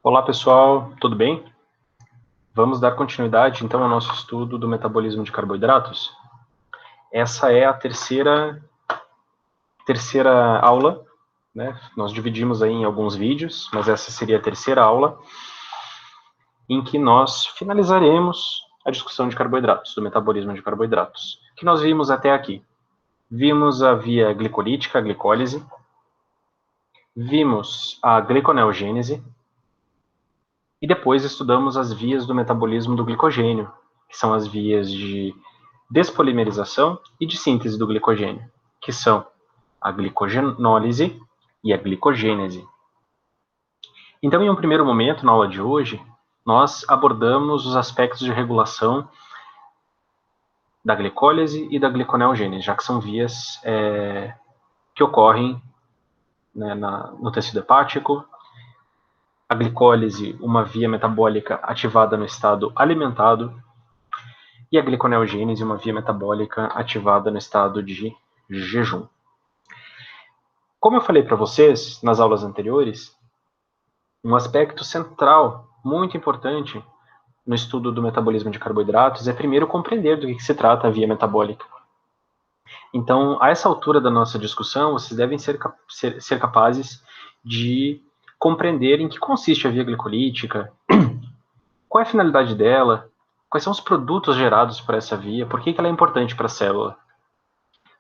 Olá pessoal, tudo bem? Vamos dar continuidade então ao nosso estudo do metabolismo de carboidratos. Essa é a terceira aula, né? Nós dividimos aí em alguns vídeos, mas essa seria a terceira aula em que nós finalizaremos a discussão de carboidratos, do metabolismo de carboidratos. O que nós vimos até aqui? Vimos a via glicolítica, a glicólise, vimos a gliconeogênese, e depois estudamos as vias do metabolismo do glicogênio, que são as vias de despolimerização e de síntese do glicogênio, que são a glicogenólise e a glicogênese. Então, em um primeiro momento, na aula de hoje, nós abordamos os aspectos de regulação da glicólise e da gliconeogênese, já que são vias que ocorrem, né, no tecido hepático. A glicólise, uma via metabólica ativada no estado alimentado, e a gliconeogênese, uma via metabólica ativada no estado de jejum. Como eu falei para vocês nas aulas anteriores, um aspecto central, muito importante no estudo do metabolismo de carboidratos é primeiro compreender do que se trata a via metabólica. Então, a essa altura da nossa discussão, vocês devem ser capazes de compreender em que consiste a via glicolítica, qual é a finalidade dela, quais são os produtos gerados por essa via, por que ela é importante para a célula.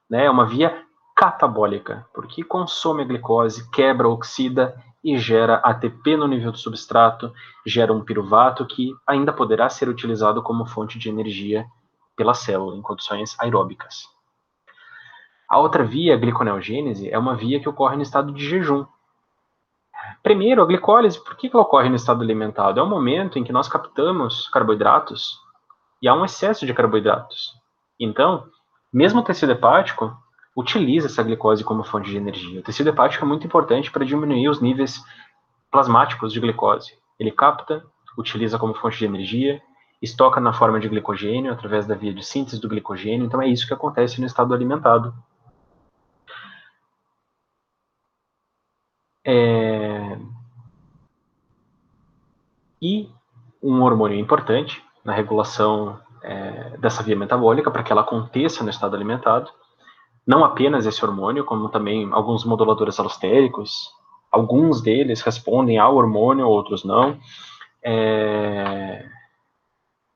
Né? É uma via catabólica, porque consome a glicose, quebra, oxida e gera ATP no nível do substrato, gera um piruvato que ainda poderá ser utilizado como fonte de energia pela célula em condições aeróbicas. A outra via, a gliconeogênese, é uma via que ocorre no estado de jejum. Primeiro, a glicólise, por que ela ocorre no estado alimentado? É um momento em que nós captamos carboidratos e há um excesso de carboidratos. Então, mesmo o tecido hepático utiliza essa glicose como fonte de energia. O tecido hepático é muito importante para diminuir os níveis plasmáticos de glicose. Ele capta, utiliza como fonte de energia, estoca na forma de glicogênio através da via de síntese do glicogênio. Então é isso que acontece no estado alimentado. E um hormônio importante na regulação dessa via metabólica para que ela aconteça no estado alimentado. Não apenas esse hormônio, como também alguns moduladores alostéricos. Alguns deles respondem ao hormônio, outros não. É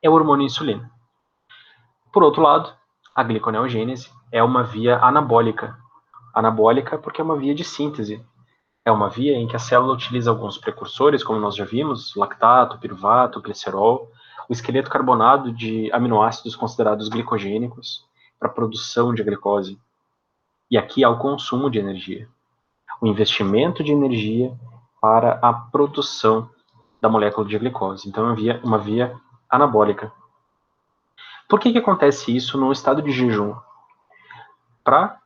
o hormônio insulina. Por outro lado, a gliconeogênese é uma via anabólica. Anabólica porque é uma via de síntese. É uma via em que a célula utiliza alguns precursores, como nós já vimos, lactato, piruvato, glicerol, o esqueleto carbonado de aminoácidos considerados glicogênicos para a produção de glicose. E aqui há o consumo de energia. O investimento de energia para a produção da molécula de glicose. Então, é uma via anabólica. Por que acontece isso no estado de jejum? Para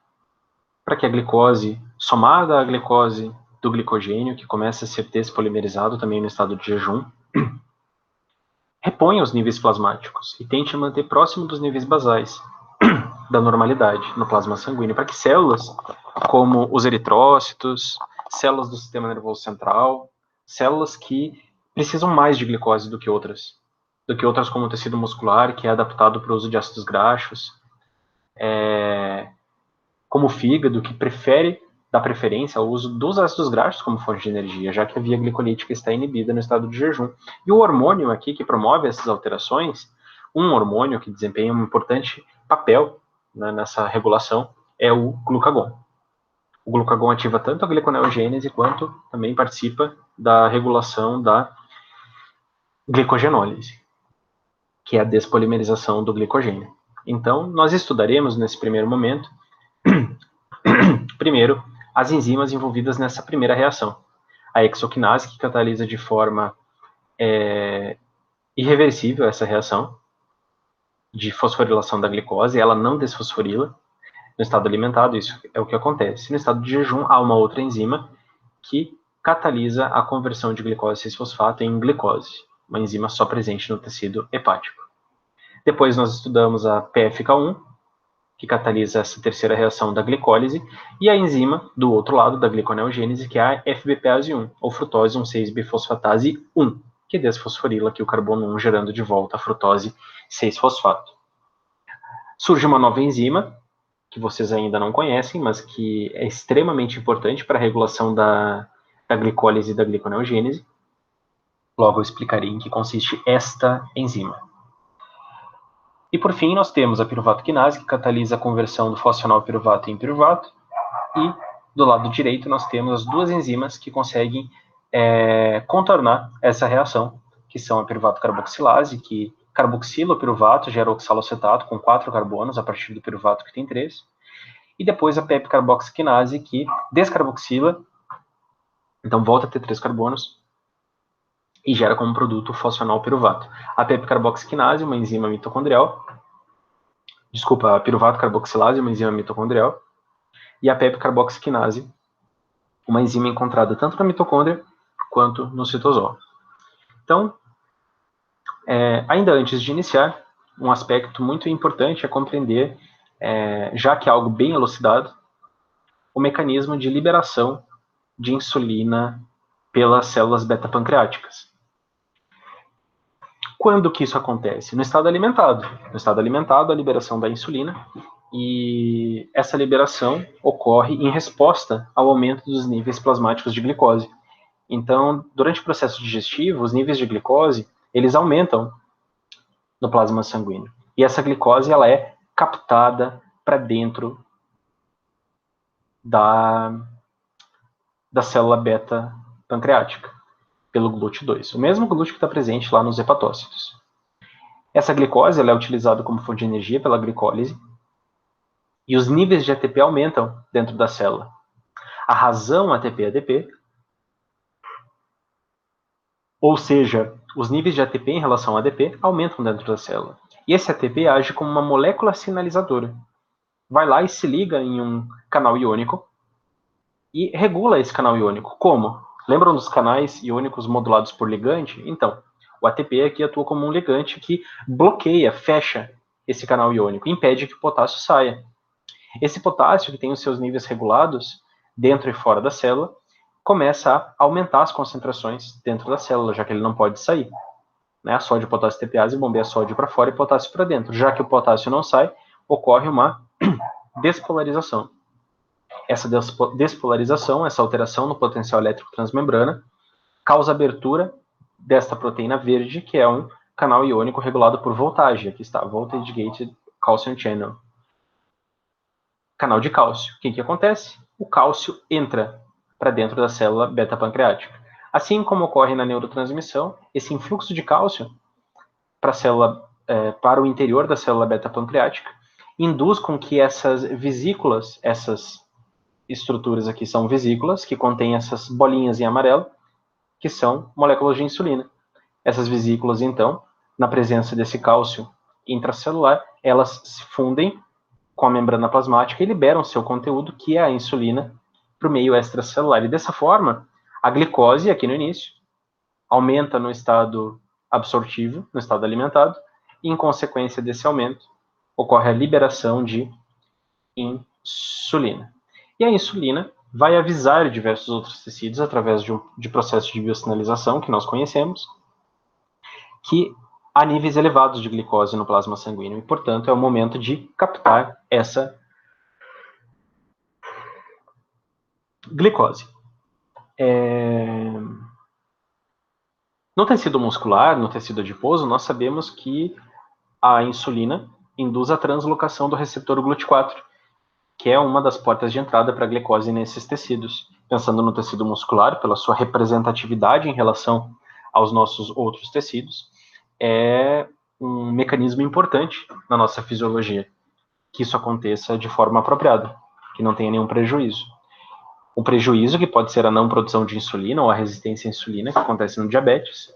que a glicose, somada à glicose do glicogênio, que começa a ser despolimerizado também no estado de jejum, reponha os níveis plasmáticos e tente manter próximo dos níveis basais da normalidade no plasma sanguíneo, para que células como os eritrócitos, células do sistema nervoso central, células que precisam mais de glicose do que outras como o tecido muscular, que é adaptado para o uso de ácidos graxos, como o fígado, que dá preferência ao uso dos ácidos graxos como fonte de energia, já que a via glicolítica está inibida no estado de jejum. E o hormônio aqui que promove essas alterações, um hormônio que desempenha um importante papel, né, nessa regulação, é o glucagon. O glucagon ativa tanto a gliconeogênese quanto também participa da regulação da glicogenólise, que é a despolimerização do glicogênio. Então, nós estudaremos nesse primeiro momento, primeiro, as enzimas envolvidas nessa primeira reação. A hexoquinase, que catalisa de forma irreversível essa reação de fosforilação da glicose, ela não desfosforila no estado alimentado, isso é o que acontece. No estado de jejum, há uma outra enzima que catalisa a conversão de glicose 6-fosfato em glicose, uma enzima só presente no tecido hepático. Depois nós estudamos a PFK1, que catalisa essa terceira reação da glicólise, e a enzima do outro lado da gliconeogênese, que é a FBPase 1, ou frutose 1,6-bifosfatase 1, que desfosforila aqui o carbono 1, gerando de volta a frutose 6-fosfato. Surge uma nova enzima, que vocês ainda não conhecem, mas que é extremamente importante para a regulação da glicólise e da gliconeogênese. Logo eu explicarei em que consiste esta enzima. E por fim, nós temos a piruvato quinase, que catalisa a conversão do fosfonal piruvato em piruvato, e do lado direito nós temos as duas enzimas que conseguem contornar essa reação, que são a piruvato carboxilase, que carboxila o piruvato, gera oxalocetato com 4 carbonos a partir do piruvato que tem 3, e depois a pepcarboxiquinase, que descarboxila, então volta a ter 3 carbonos, e gera como produto o fosfonal piruvato. A pepcarboxiquinase, uma enzima mitocondrial, a piruvato carboxilase, uma enzima mitocondrial, e a pepcarboxiquinase, uma enzima encontrada tanto na mitocôndria quanto no citosol. Então, ainda antes de iniciar, um aspecto muito importante é compreender, já que é algo bem elucidado, o mecanismo de liberação de insulina pelas células beta-pancreáticas. Quando que isso acontece? No estado alimentado. No estado alimentado, a liberação da insulina, e essa liberação ocorre em resposta ao aumento dos níveis plasmáticos de glicose. Então, durante o processo digestivo, os níveis de glicose, eles aumentam no plasma sanguíneo. E essa glicose, ela é captada para dentro da célula beta pancreática, pelo GLUT2, o mesmo GLUT que está presente lá nos hepatócitos. Essa glicose, ela é utilizada como fonte de energia pela glicólise, e os níveis de ATP aumentam dentro da célula. A razão ATP-ADP, ou seja, os níveis de ATP em relação ao ADP aumentam dentro da célula. E esse ATP age como uma molécula sinalizadora. Vai lá e se liga em um canal iônico e regula esse canal iônico. Como? Lembram dos canais iônicos modulados por ligante? Então, o ATP aqui atua como um ligante que bloqueia, fecha esse canal iônico, impede que o potássio saia. Esse potássio, que tem os seus níveis regulados dentro e fora da célula, começa a aumentar as concentrações dentro da célula, já que ele não pode sair. A sódio potássio TPase bombeia sódio para fora e potássio para dentro. Já que o potássio não sai, ocorre uma despolarização. Essa despolarização, essa alteração no potencial elétrico transmembrana, causa abertura desta proteína verde, que é um canal iônico regulado por voltagem. Aqui está, Voltage Gated Calcium Channel. Canal de cálcio. O que acontece? O cálcio entra para dentro da célula beta-pancreática. Assim como ocorre na neurotransmissão, esse influxo de cálcio para o interior da célula beta-pancreática induz com que essas vesículas, essas estruturas aqui são vesículas, que contêm essas bolinhas em amarelo, que são moléculas de insulina. Essas vesículas, então, na presença desse cálcio intracelular, elas se fundem com a membrana plasmática e liberam seu conteúdo, que é a insulina, para o meio extracelular. E dessa forma, a glicose, aqui no início, aumenta no estado absortivo, no estado alimentado, e em consequência desse aumento, ocorre a liberação de insulina. E a insulina vai avisar diversos outros tecidos, através de processo de biosinalização, que nós conhecemos, que há níveis elevados de glicose no plasma sanguíneo, e, portanto, é o momento de captar essa glicose. No tecido muscular, no tecido adiposo, nós sabemos que a insulina induz a translocação do receptor GLUT4, que é uma das portas de entrada para a glicose nesses tecidos. Pensando no tecido muscular, pela sua representatividade em relação aos nossos outros tecidos, é um mecanismo importante na nossa fisiologia, que isso aconteça de forma apropriada, que não tenha nenhum prejuízo. Um prejuízo, que pode ser a não produção de insulina ou a resistência à insulina, que acontece no diabetes,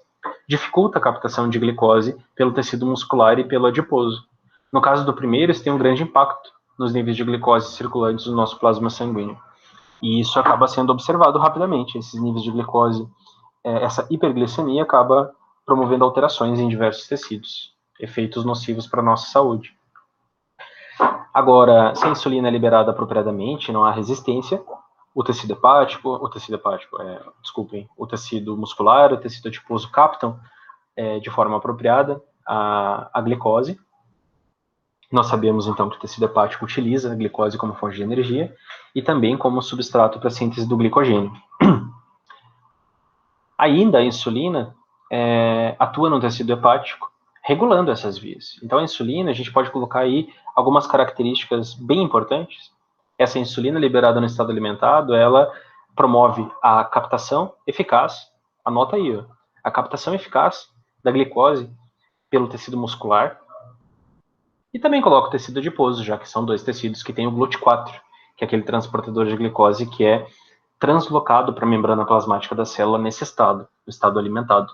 dificulta a captação de glicose pelo tecido muscular e pelo adiposo. No caso do primeiro, isso tem um grande impacto nos níveis de glicose circulantes no nosso plasma sanguíneo. E isso acaba sendo observado rapidamente. Esses níveis de glicose, essa hiperglicemia acaba promovendo alterações em diversos tecidos, efeitos nocivos para a nossa saúde. Agora, se a insulina é liberada apropriadamente, não há resistência, o tecido muscular, o tecido adiposo captam de forma apropriada a glicose. Nós sabemos, então, que o tecido hepático utiliza a glicose como fonte de energia e também como substrato para a síntese do glicogênio. Ainda a insulina atua no tecido hepático, regulando essas vias. Então, a insulina, a gente pode colocar aí algumas características bem importantes. Essa insulina liberada no estado alimentado, ela promove a captação eficaz, anota aí, ó, a captação eficaz da glicose pelo tecido muscular, e também coloca o tecido adiposo, já que são dois tecidos que têm o GLUT4, que é aquele transportador de glicose que é translocado para a membrana plasmática da célula nesse estado, no estado alimentado.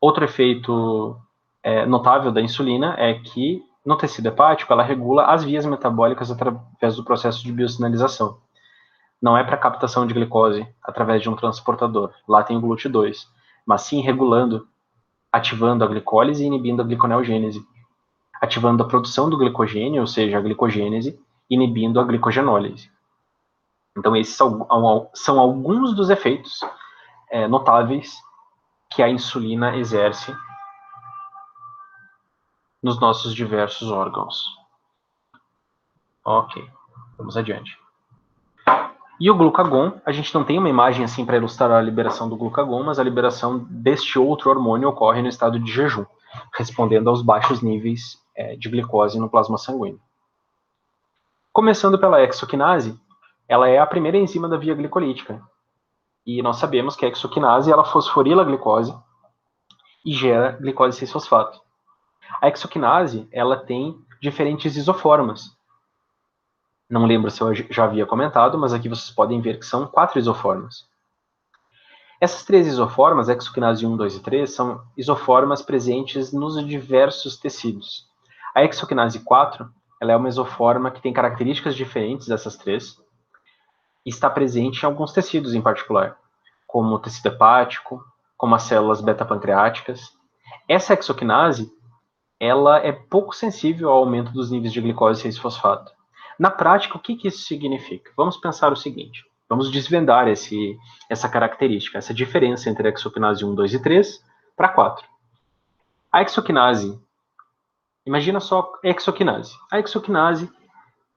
Outro efeito notável da insulina é que no tecido hepático ela regula as vias metabólicas através do processo de biosinalização. Não é para captação de glicose através de um transportador, lá tem o GLUT2, mas sim regulando, ativando a glicólise e inibindo a gliconeogênese, ativando a produção do glicogênio, ou seja, a glicogênese, inibindo a glicogenólise. Então, esses são alguns dos efeitos notáveis que a insulina exerce nos nossos diversos órgãos. Ok, vamos adiante. E o glucagon, a gente não tem uma imagem assim para ilustrar a liberação do glucagon, mas a liberação deste outro hormônio ocorre no estado de jejum, respondendo aos baixos níveis de glicose no plasma sanguíneo. Começando pela hexoquinase, ela é a primeira enzima da via glicolítica. E nós sabemos que a hexoquinase ela fosforila a glicose e gera glicose 6-fosfato. A hexoquinase ela tem diferentes isoformas. Não lembro se eu já havia comentado, mas aqui vocês podem ver que são 4 isoformas. Essas 3 isoformas, hexoquinase 1, 2 e 3, são isoformas presentes nos diversos tecidos. A hexoquinase 4 ela é uma isoforma que tem características diferentes dessas 3 e está presente em alguns tecidos em particular, como o tecido hepático, como as células beta-pancreáticas. Essa hexoquinase ela é pouco sensível ao aumento dos níveis de glicose 6-fosfato. Na prática, o que isso significa? Vamos pensar o seguinte, vamos desvendar essa característica, essa diferença entre a hexoquinase 1, 2 e 3 para 4. A hexoquinase, imagina só a hexoquinase. A hexoquinase,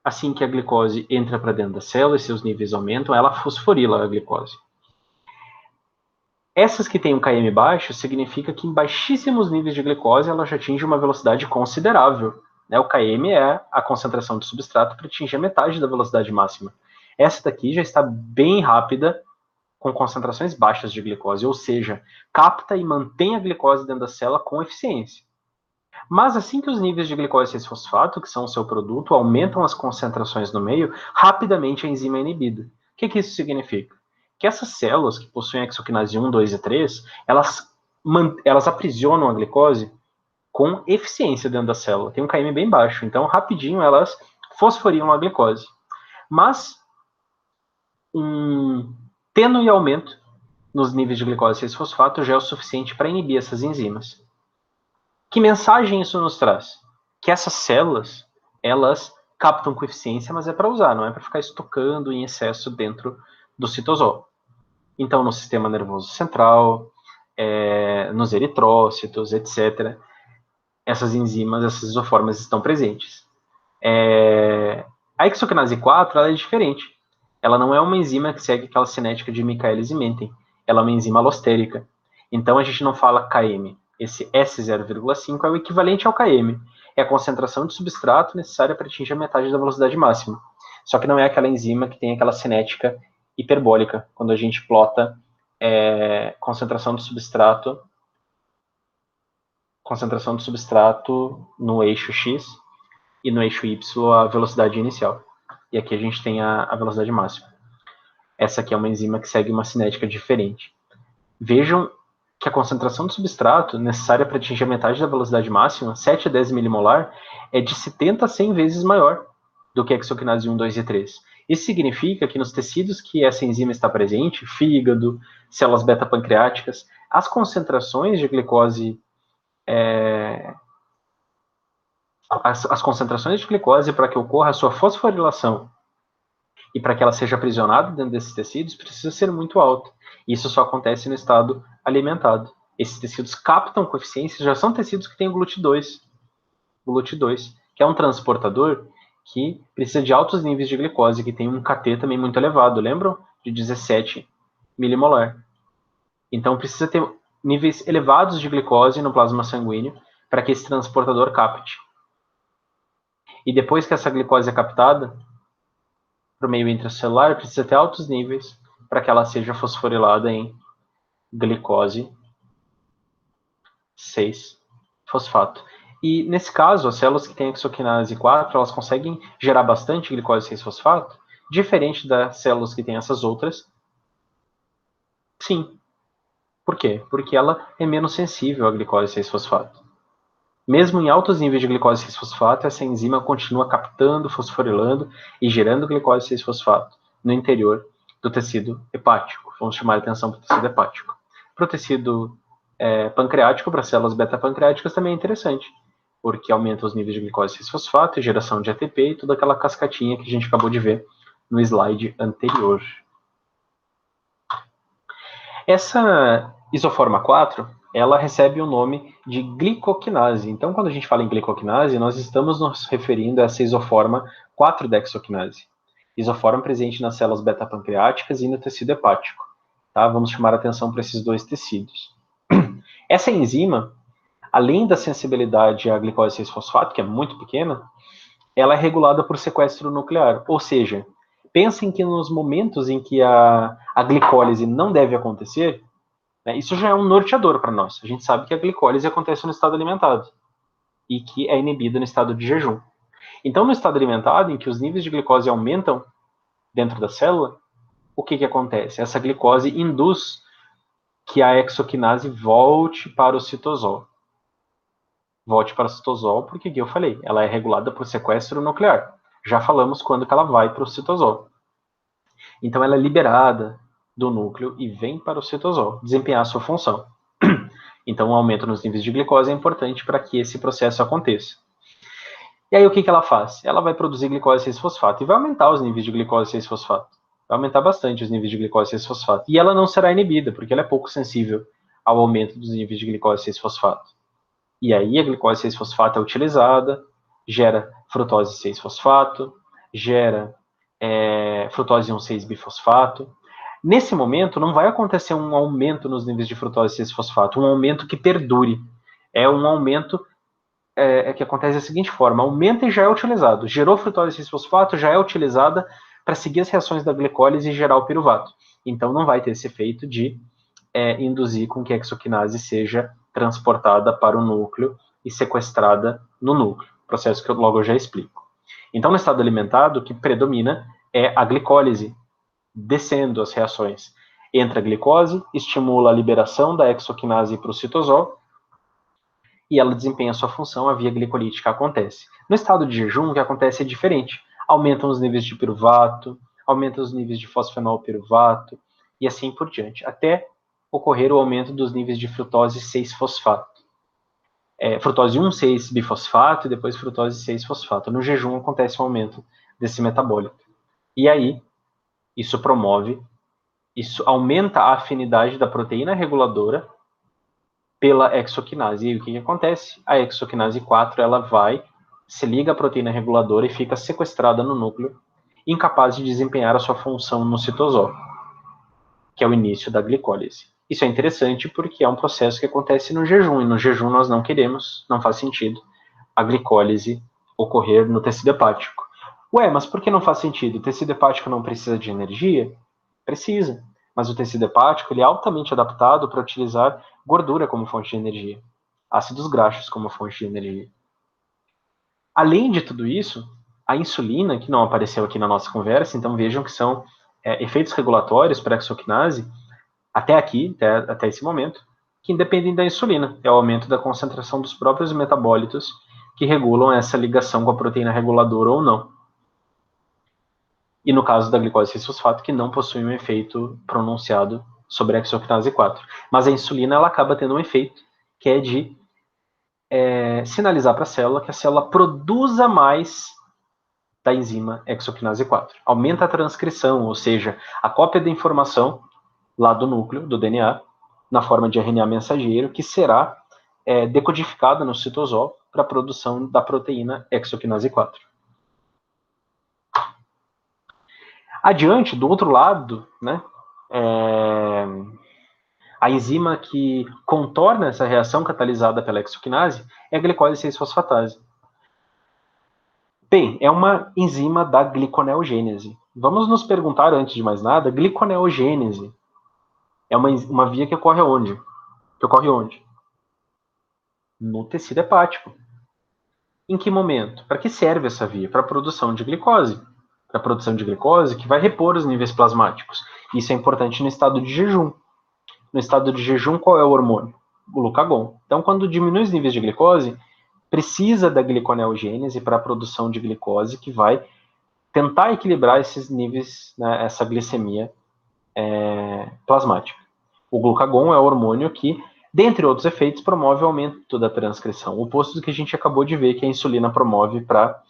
assim que a glicose entra para dentro da célula e seus níveis aumentam, ela fosforila a glicose. Essas que têm um Km baixo significa que em baixíssimos níveis de glicose ela já atinge uma velocidade considerável. O Km é a concentração de substrato para atingir a metade da velocidade máxima. Essa daqui já está bem rápida, com concentrações baixas de glicose, ou seja, capta e mantém a glicose dentro da célula com eficiência. Mas assim que os níveis de glicose 6-fosfato, que são o seu produto, aumentam as concentrações no meio, rapidamente a enzima é inibida. O que isso significa? Que essas células que possuem a hexoquinase 1, 2 e 3, elas aprisionam a glicose com eficiência dentro da célula. Tem um Km bem baixo, então rapidinho elas fosforilam a glicose. Mas um tênue aumento nos níveis de glicose 6-fosfato já é o suficiente para inibir essas enzimas. Que mensagem isso nos traz? Que essas células, elas captam com eficiência, mas é para usar, não é para ficar estocando em excesso dentro do citosol. Então, no sistema nervoso central, nos eritrócitos, etc., essas enzimas, essas isoformas estão presentes. A hexoquinase 4 ela é diferente. Ela não é uma enzima que segue aquela cinética de Michaelis-Menten. Ela é uma enzima alostérica. Então, a gente não fala Km. Esse S0,5 é o equivalente ao Km. É a concentração de substrato necessária para atingir a metade da velocidade máxima. Só que não é aquela enzima que tem aquela cinética hiperbólica, quando a gente plota concentração de substrato no eixo X e no eixo Y a velocidade inicial. E aqui a gente tem a velocidade máxima. Essa aqui é uma enzima que segue uma cinética diferente. Vejam que a concentração de substrato necessária para atingir a metade da velocidade máxima, 7 a 10 milimolar, é de 70 a 100 vezes maior do que a hexoquinase 1, 2 e 3. Isso significa que nos tecidos que essa enzima está presente, fígado, células beta-pancreáticas, as concentrações de glicose as concentrações de glicose, para que ocorra a sua fosforilação e para que ela seja aprisionada dentro desses tecidos, precisa ser muito alta. Isso só acontece no estado alimentado. Esses tecidos captam coeficiências, já são tecidos que têm o GLUT2, que é um transportador que precisa de altos níveis de glicose, que tem um KT também muito elevado, lembram? De 17 milimolar. Então precisa ter níveis elevados de glicose no plasma sanguíneo para que esse transportador capte. E depois que essa glicose é captada para o meio intracelular, precisa ter altos níveis para que ela seja fosforilada em glicose 6-fosfato. E nesse caso, as células que têm hexoquinase 4, elas conseguem gerar bastante glicose 6-fosfato, diferente das células que têm essas outras. Sim. Por quê? Porque ela é menos sensível à glicose 6-fosfato. Mesmo em altos níveis de glicose 6-fosfato, essa enzima continua captando, fosforilando e gerando glicose 6-fosfato no interior do tecido hepático. Vamos chamar a atenção para o tecido hepático. Para o tecido pancreático, para células beta-pancreáticas, também é interessante, porque aumenta os níveis de glicose 6-fosfato e geração de ATP e toda aquela cascatinha que a gente acabou de ver no slide anterior. Essa isoforma 4, ela recebe o nome de glicoquinase. Então, quando a gente fala em glicoquinase, nós estamos nos referindo a essa isoforma 4-dexoquinase. Isoforma presente nas células beta-pancreáticas e no tecido hepático. Tá? Vamos chamar a atenção para esses dois tecidos. Essa enzima, além da sensibilidade à glicose 6-fosfato, que é muito pequena, ela é regulada por sequestro nuclear. Ou seja, pensem que nos momentos em que a glicólise não deve acontecer, né, isso já é um norteador para nós. A gente sabe que a glicólise acontece no estado alimentado e que é inibida no estado de jejum. Então, no estado alimentado, em que os níveis de glicose aumentam dentro da célula, o que acontece? Essa glicose induz que a hexoquinase volte para o citosol. Volte para o citosol, porque aqui eu falei, ela é regulada por sequestro nuclear. Já falamos quando que ela vai para o citosol. Então ela é liberada do núcleo e vem para o citosol desempenhar a sua função. Então o aumento nos níveis de glicose é importante para que esse processo aconteça. E aí o que ela faz? Ela vai produzir glicose 6-fosfato e vai aumentar os níveis de glicose 6-fosfato. Vai aumentar bastante os níveis de glicose 6-fosfato. E ela não será inibida, porque ela é pouco sensível ao aumento dos níveis de glicose 6-fosfato. E aí a glicose 6-fosfato é utilizada, gera frutose 6-fosfato, gera frutose 1,6-bifosfato. Nesse momento, não vai acontecer um aumento nos níveis de frutose 6-fosfato, um aumento que perdure. É um aumento que acontece da seguinte forma: aumenta e já é utilizado. Gerou frutose 6-fosfato, já é utilizada para seguir as reações da glicólise e gerar o piruvato. Então não vai ter esse efeito de induzir com que a hexoquinase seja transportada para o núcleo e sequestrada no núcleo. Processo que logo eu já explico. Então, no estado alimentado, o que predomina é a glicólise, descendo as reações. Entra a glicose, estimula a liberação da hexoquinase para o citosol, e ela desempenha sua função, a via glicolítica acontece. No estado de jejum, o que acontece é diferente. Aumentam os níveis de piruvato, aumentam os níveis de fosfenol piruvato, e assim por diante, até ocorrer o aumento dos níveis de frutose 6-fosfato. Frutose 1,6-bifosfato e depois frutose 6-fosfato. No jejum acontece um aumento desse metabólito. E aí, isso aumenta a afinidade da proteína reguladora pela hexoquinase. E o que acontece? A hexoquinase 4, ela se liga à proteína reguladora e fica sequestrada no núcleo, incapaz de desempenhar a sua função no citosol, que é o início da glicólise. Isso é interessante porque é um processo que acontece no jejum, e no jejum nós não queremos, não faz sentido, a glicólise ocorrer no tecido hepático. Ué, mas por que não faz sentido? O tecido hepático não precisa de energia? Precisa. Mas o tecido hepático ele é altamente adaptado para utilizar gordura como fonte de energia, ácidos graxos como fonte de energia. Além de tudo isso, a insulina, que não apareceu aqui na nossa conversa, então vejam que são efeitos regulatórios para a hexoquinase, até aqui, até esse momento, que independem da insulina, é o aumento da concentração dos próprios metabólitos que regulam essa ligação com a proteína reguladora ou não. E no caso da glicose 6-fosfato, que não possui um efeito pronunciado sobre a hexoquinase 4. Mas a insulina ela acaba tendo um efeito que é de sinalizar para a célula que a célula produza mais da enzima hexoquinase 4. Aumenta a transcrição, ou seja, a cópia da informação lá do núcleo, do DNA, na forma de RNA mensageiro, que será decodificada no citosol para a produção da proteína hexoquinase 4. Adiante, do outro lado, né, a enzima que contorna essa reação catalisada pela hexoquinase é a glicose 6-fosfatase. Bem, é uma enzima da gliconeogênese. Vamos nos perguntar, antes de mais nada, gliconeogênese é uma via que ocorre onde? No tecido hepático. Em que momento? Para que serve essa via? Para a produção de glicose. Para a produção de glicose que vai repor os níveis plasmáticos. Isso é importante no estado de jejum. No estado de jejum, qual é o hormônio? O glucagon. Então, quando diminui os níveis de glicose, precisa da gliconeogênese para a produção de glicose que vai tentar equilibrar esses níveis, né, essa glicemia plasmática. O glucagon é o hormônio que, dentre outros efeitos, promove o aumento da transcrição, o oposto do que a gente acabou de ver que a insulina promove para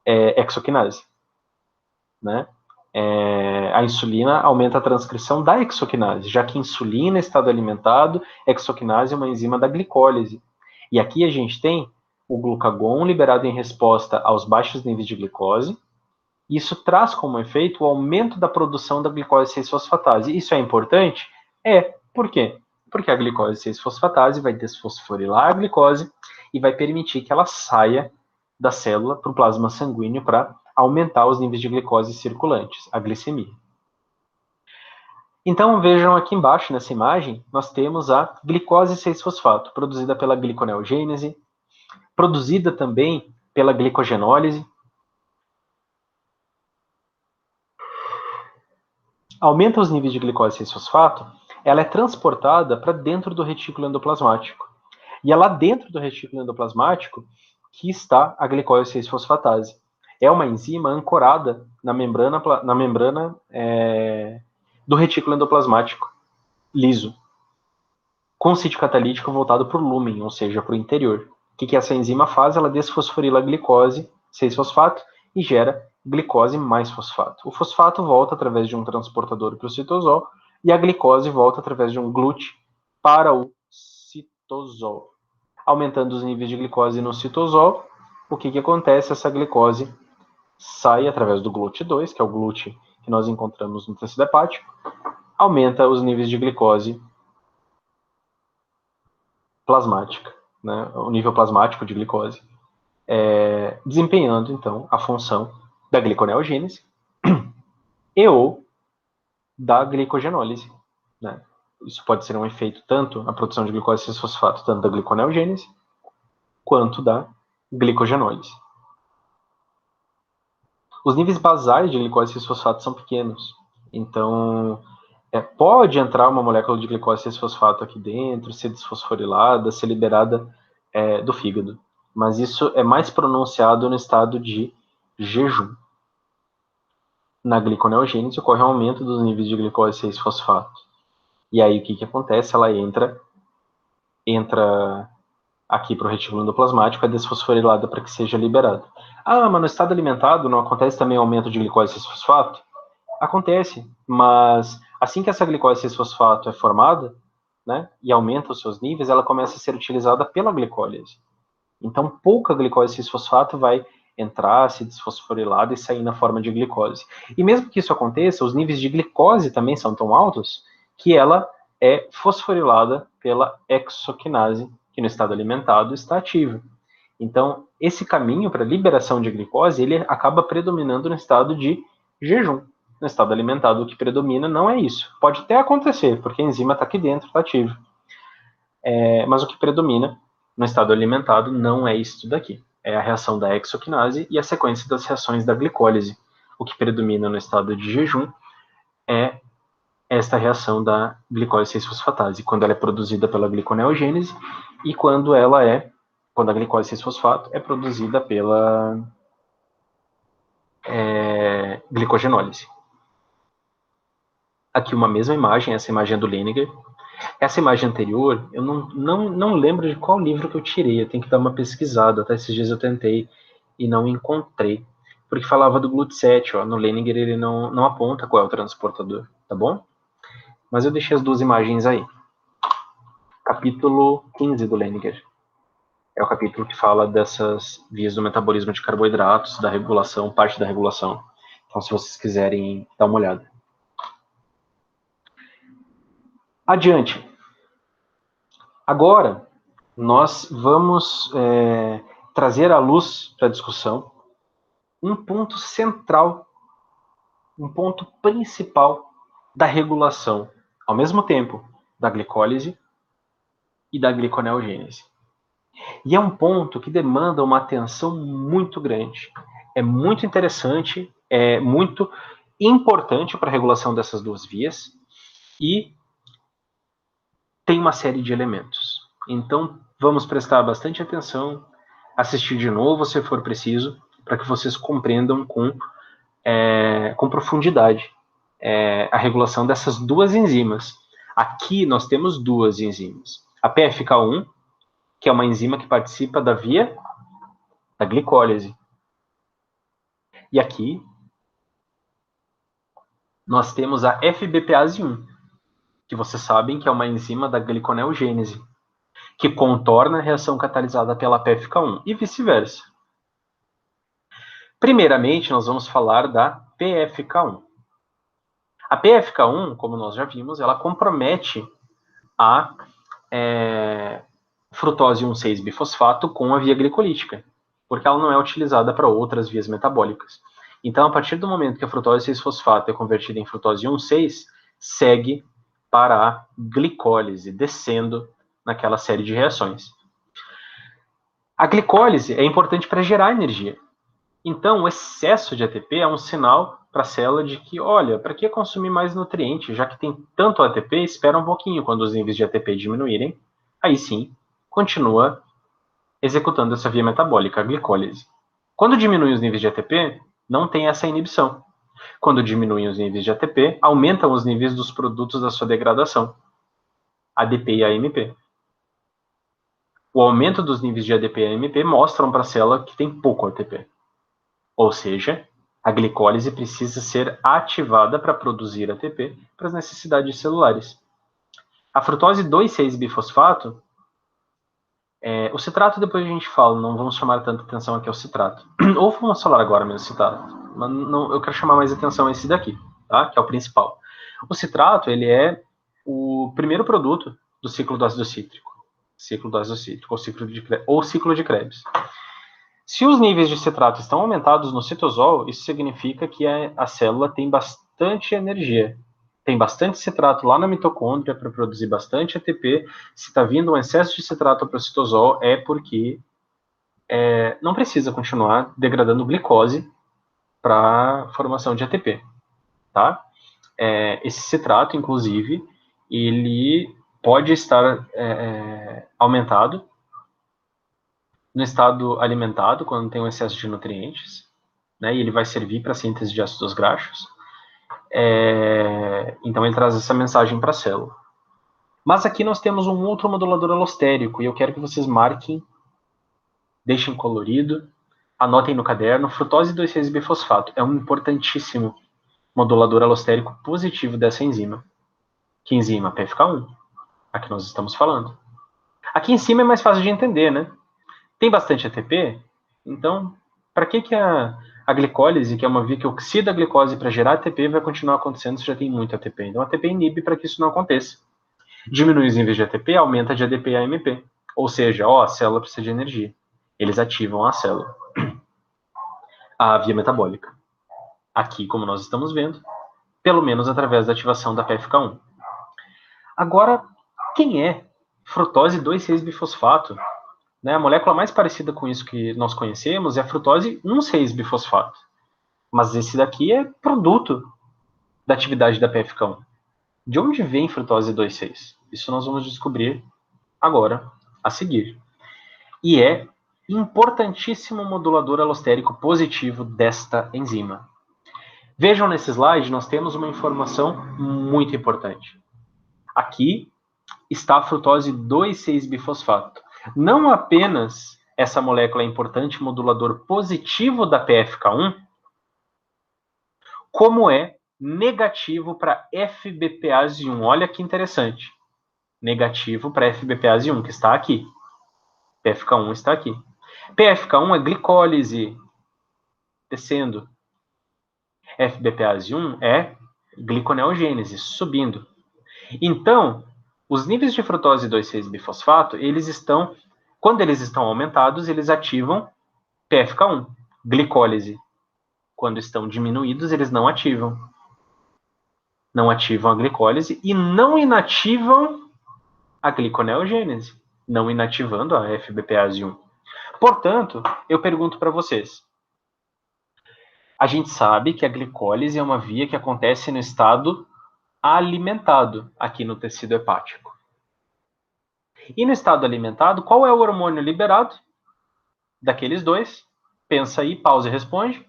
hexoquinase. Né? A insulina aumenta a transcrição da hexoquinase, já que insulina, estado alimentado, hexoquinase é uma enzima da glicólise. E aqui a gente tem o glucagon liberado em resposta aos baixos níveis de glicose. Isso traz como efeito o aumento da produção da glicose 6-fosfatase. Isso é importante? Por quê? Porque a glicose 6-fosfatase vai desfosforilar a glicose e vai permitir que ela saia da célula para o plasma sanguíneo para aumentar os níveis de glicose circulantes, a glicemia. Então, vejam aqui embaixo, nessa imagem, nós temos a glicose 6-fosfato, produzida pela gliconeogênese, produzida também pela glicogenólise. Aumenta os níveis de glicose 6-fosfato, ela é transportada para dentro do retículo endoplasmático. E é lá dentro do retículo endoplasmático que está a glicose 6-fosfatase. É uma enzima ancorada na membrana do retículo endoplasmático liso, com sítio catalítico voltado para o lúmen, ou seja, para o interior. O que essa enzima faz? Ela desfosforila a glicose 6-fosfato e gera glicose mais fosfato. O fosfato volta através de um transportador para o citosol e a glicose volta através de um GLUT para o citosol. Aumentando os níveis de glicose no citosol, o que acontece? Essa glicose sai através do GLUT2, que é o GLUT que nós encontramos no tecido hepático, aumenta os níveis de glicose plasmática, né, o nível plasmático de glicose, desempenhando, então, a função da gliconeogênese e ou da glicogenólise. Né? Isso pode ser um efeito tanto na produção de glicose 6-fosfato, tanto da gliconeogênese, quanto da glicogenólise. Os níveis basais de glicose 6-fosfato são pequenos, então pode entrar uma molécula de glicose 6-fosfato aqui dentro, ser desfosforilada, ser liberada do fígado. Mas isso é mais pronunciado no estado de jejum. Na gliconeogênese ocorre um aumento dos níveis de glicose 6-fosfato. E aí o que acontece? Ela entra aqui para o retículo endoplasmático, é desfosforilada para que seja liberada. Ah, mas no estado alimentado não acontece também aumento de glicose 6-fosfato? Acontece, mas assim que essa glicose 6-fosfato é formada, né, e aumenta os seus níveis, ela começa a ser utilizada pela glicólise. Então, pouca glicose 6-fosfato vai entrar, se desfosforilada e sair na forma de glicose. E mesmo que isso aconteça, os níveis de glicose também são tão altos que ela é fosforilada pela hexoquinase, que no estado alimentado está ativa. Então, esse caminho para liberação de glicose, ele acaba predominando no estado de jejum. No estado alimentado, o que predomina não é isso. Pode até acontecer, porque a enzima está aqui dentro, está ativa. Mas o que predomina no estado alimentado não é isso daqui. É a reação da hexoquinase e a sequência das reações da glicólise. O que predomina no estado de jejum é esta reação da glicose 6-fosfatase, quando ela é produzida pela gliconeogênese e quando a glicose 6-fosfato é produzida pela glicogenólise. Aqui uma mesma imagem, essa imagem é do Lehninger, Essa imagem anterior, eu não lembro de qual livro que eu tirei, eu tenho que dar uma pesquisada, até esses dias eu tentei e não encontrei. Porque falava do GLUT7, ó, no Leninger ele não aponta qual é o transportador, tá bom? Mas eu deixei as duas imagens aí. Capítulo 15 do Leninger. É o capítulo que fala dessas vias do metabolismo de carboidratos, da regulação, parte da regulação. Então, se vocês quiserem dar uma olhada. Adiante. Agora, nós vamos trazer à luz para a discussão um ponto central, um ponto principal da regulação, ao mesmo tempo, da glicólise e da gliconeogênese. E é um ponto que demanda uma atenção muito grande. É muito interessante, é muito importante para a regulação dessas duas vias e tem uma série de elementos. Então, vamos prestar bastante atenção, assistir de novo se for preciso, para que vocês compreendam com profundidade a regulação dessas duas enzimas. Aqui nós temos duas enzimas. A PFK1, que é uma enzima que participa da via da glicólise. E aqui nós temos a FBPase1, que vocês sabem que é uma enzima da gliconeogênese, que contorna a reação catalisada pela PFK1 e vice-versa. Primeiramente, nós vamos falar da PFK1. A PFK1, como nós já vimos, ela compromete a frutose 1,6-bifosfato com a via glicolítica, porque ela não é utilizada para outras vias metabólicas. Então, a partir do momento que a frutose 6-fosfato é convertida em frutose 1,6, segue para a glicólise, descendo naquela série de reações. A glicólise é importante para gerar energia. Então, o excesso de ATP é um sinal para a célula de que, olha, para que consumir mais nutriente, já que tem tanto ATP, espera um pouquinho, quando os níveis de ATP diminuírem, aí sim, continua executando essa via metabólica, a glicólise. Quando diminui os níveis de ATP, não tem essa inibição. Quando diminuem os níveis de ATP, aumentam os níveis dos produtos da sua degradação, ADP e AMP. O aumento dos níveis de ADP e AMP mostram para a célula que tem pouco ATP. Ou seja, a glicólise precisa ser ativada para produzir ATP para as necessidades celulares. A frutose 2,6-bifosfato, o citrato depois a gente fala, não vamos chamar tanta atenção aqui ao citrato. Ou vamos falar agora mesmo citrato, mas não, eu quero chamar mais atenção a esse daqui, tá? Que é o principal. O citrato, ele é o primeiro produto do ciclo do ácido cítrico. Ciclo do ácido cítrico, ou ciclo de Krebs. Se os níveis de citrato estão aumentados no citosol, isso significa que a célula tem bastante energia. Tem bastante citrato lá na mitocôndria para produzir bastante ATP. Se está vindo um excesso de citrato para o citosol, é porque não precisa continuar degradando glicose para formação de ATP. Tá? Esse citrato, inclusive, ele pode estar aumentado no estado alimentado, quando tem um excesso de nutrientes, né, e ele vai servir para a síntese de ácidos graxos. Então ele traz essa mensagem para a célula. Mas aqui nós temos um outro modulador alostérico, e eu quero que vocês marquem, deixem colorido, anotem no caderno, frutose 2,6-bifosfato. É um importantíssimo modulador alostérico positivo dessa enzima. Que enzima? PFK1, a que nós estamos falando. Aqui em cima é mais fácil de entender, né? Tem bastante ATP, então, para que a glicólise, que é uma via que oxida a glicose para gerar ATP, vai continuar acontecendo se já tem muito ATP? Então, a ATP inibe para que isso não aconteça. Diminui os níveis de ATP, aumenta de ADP e AMP. Ou seja, a célula precisa de energia. Eles ativam a célula, a via metabólica. Aqui, como nós estamos vendo, pelo menos através da ativação da PFK1. Agora, quem é frutose 2,6-bifosfato? Né, a molécula mais parecida com isso que nós conhecemos é a frutose 1,6-bifosfato. Mas esse daqui é produto da atividade da PFK1. De onde vem frutose 2,6? Isso nós vamos descobrir agora, a seguir. E é importantíssimo modulador alostérico positivo desta enzima. Vejam nesse slide, nós temos uma informação muito importante. Aqui, está a frutose 2,6-bifosfato. Não apenas essa molécula é importante modulador positivo da PFK1, como é negativo para FBPase1. Olha que interessante. Negativo para FBPase1, que está aqui. PFK1 está aqui. PFK1 é glicólise, descendo. FBPase1 é gliconeogênese, subindo. Então, os níveis de frutose 2,6-bifosfato, quando eles estão aumentados, eles ativam PFK1, glicólise. Quando estão diminuídos, eles não ativam. Não ativam a glicólise e não inativam a gliconeogênese, não inativando a FBPase1. Portanto, eu pergunto para vocês. A gente sabe que a glicólise é uma via que acontece no estado alimentado, aqui no tecido hepático. E no estado alimentado, qual é o hormônio liberado? Daqueles dois. Pensa aí, pausa e responde.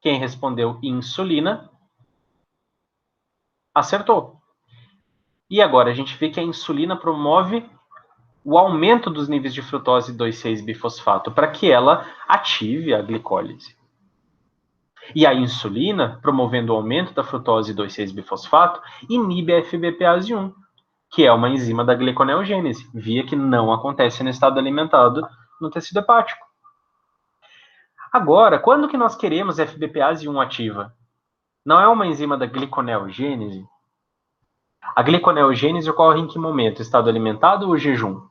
Quem respondeu insulina, acertou. E agora a gente vê que a insulina promove o aumento dos níveis de frutose 2,6-bifosfato para que ela ative a glicólise. E a insulina, promovendo o aumento da frutose 2,6-bifosfato, inibe a FBPase1, que é uma enzima da gliconeogênese, via que não acontece no estado alimentado no tecido hepático. Agora, quando que nós queremos FBPase1 ativa? Não é uma enzima da gliconeogênese? A gliconeogênese ocorre em que momento? Estado alimentado ou jejum?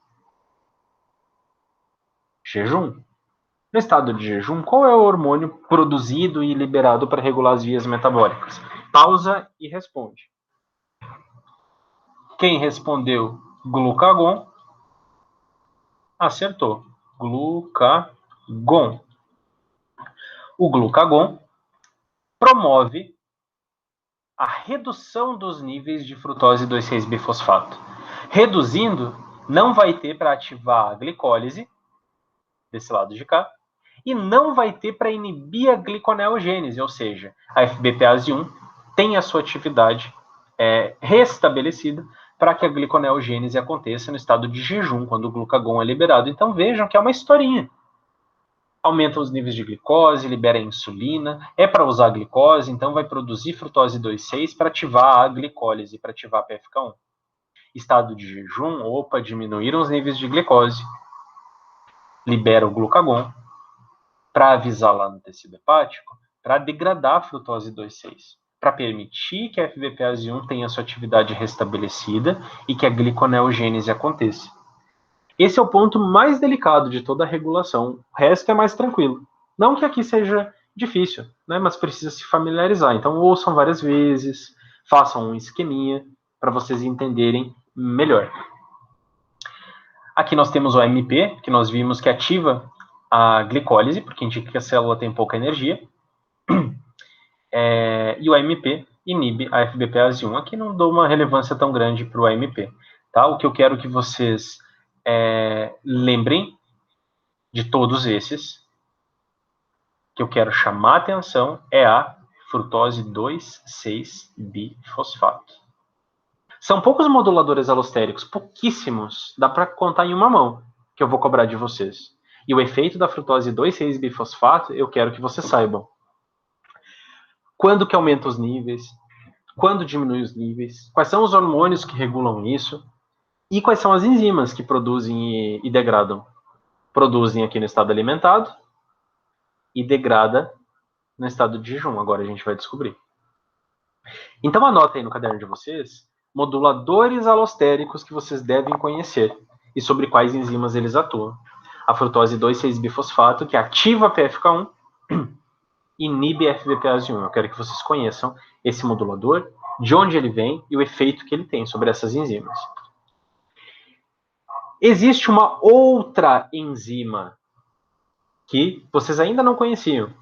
Jejum. No estado de jejum, qual é o hormônio produzido e liberado para regular as vias metabólicas? Pausa e responde. Quem respondeu glucagon, acertou. Glucagon. O glucagon promove a redução dos níveis de frutose 2,6-bifosfato. Reduzindo, não vai ter para ativar a glicólise, desse lado de cá, e não vai ter para inibir a gliconeogênese, ou seja, a FBPase1 tem a sua atividade restabelecida para que a gliconeogênese aconteça no estado de jejum, quando o glucagon é liberado. Então vejam que é uma historinha. Aumenta os níveis de glicose, libera a insulina, é para usar a glicose, então vai produzir frutose 2,6 para ativar a glicólise, para ativar a PFK1. Estado de jejum, diminuíram os níveis de glicose, libera o glucagon, para avisar lá no tecido hepático, para degradar a frutose 2,6, para permitir que a FBPase1 tenha sua atividade restabelecida e que a gliconeogênese aconteça. Esse é o ponto mais delicado de toda a regulação. O resto é mais tranquilo. Não que aqui seja difícil, né, mas precisa se familiarizar. Então, ouçam várias vezes, façam um esqueminha para vocês entenderem melhor. Aqui nós temos o AMP, que nós vimos que ativa a glicólise, porque indica que a célula tem pouca energia. E o AMP inibe a FBPase1. Aqui não dou uma relevância tão grande para o AMP. Tá? O que eu quero que vocês lembrem de todos esses, que eu quero chamar a atenção, é a frutose 2,6-bifosfato. São poucos moduladores alostéricos, pouquíssimos, dá para contar em uma mão, que eu vou cobrar de vocês. E o efeito da frutose 2,6-bifosfato, eu quero que vocês saibam. Quando que aumenta os níveis? Quando diminui os níveis? Quais são os hormônios que regulam isso? E quais são as enzimas que produzem e degradam? Produzem aqui no estado alimentado e degrada no estado de jejum. Agora a gente vai descobrir. Então anota aí no caderno de vocês moduladores alostéricos que vocês devem conhecer e sobre quais enzimas eles atuam. A frutose 2,6-bifosfato, que ativa a PFK1, inibe a FBPase1. Eu quero que vocês conheçam esse modulador, de onde ele vem e o efeito que ele tem sobre essas enzimas. Existe uma outra enzima que vocês ainda não conheciam.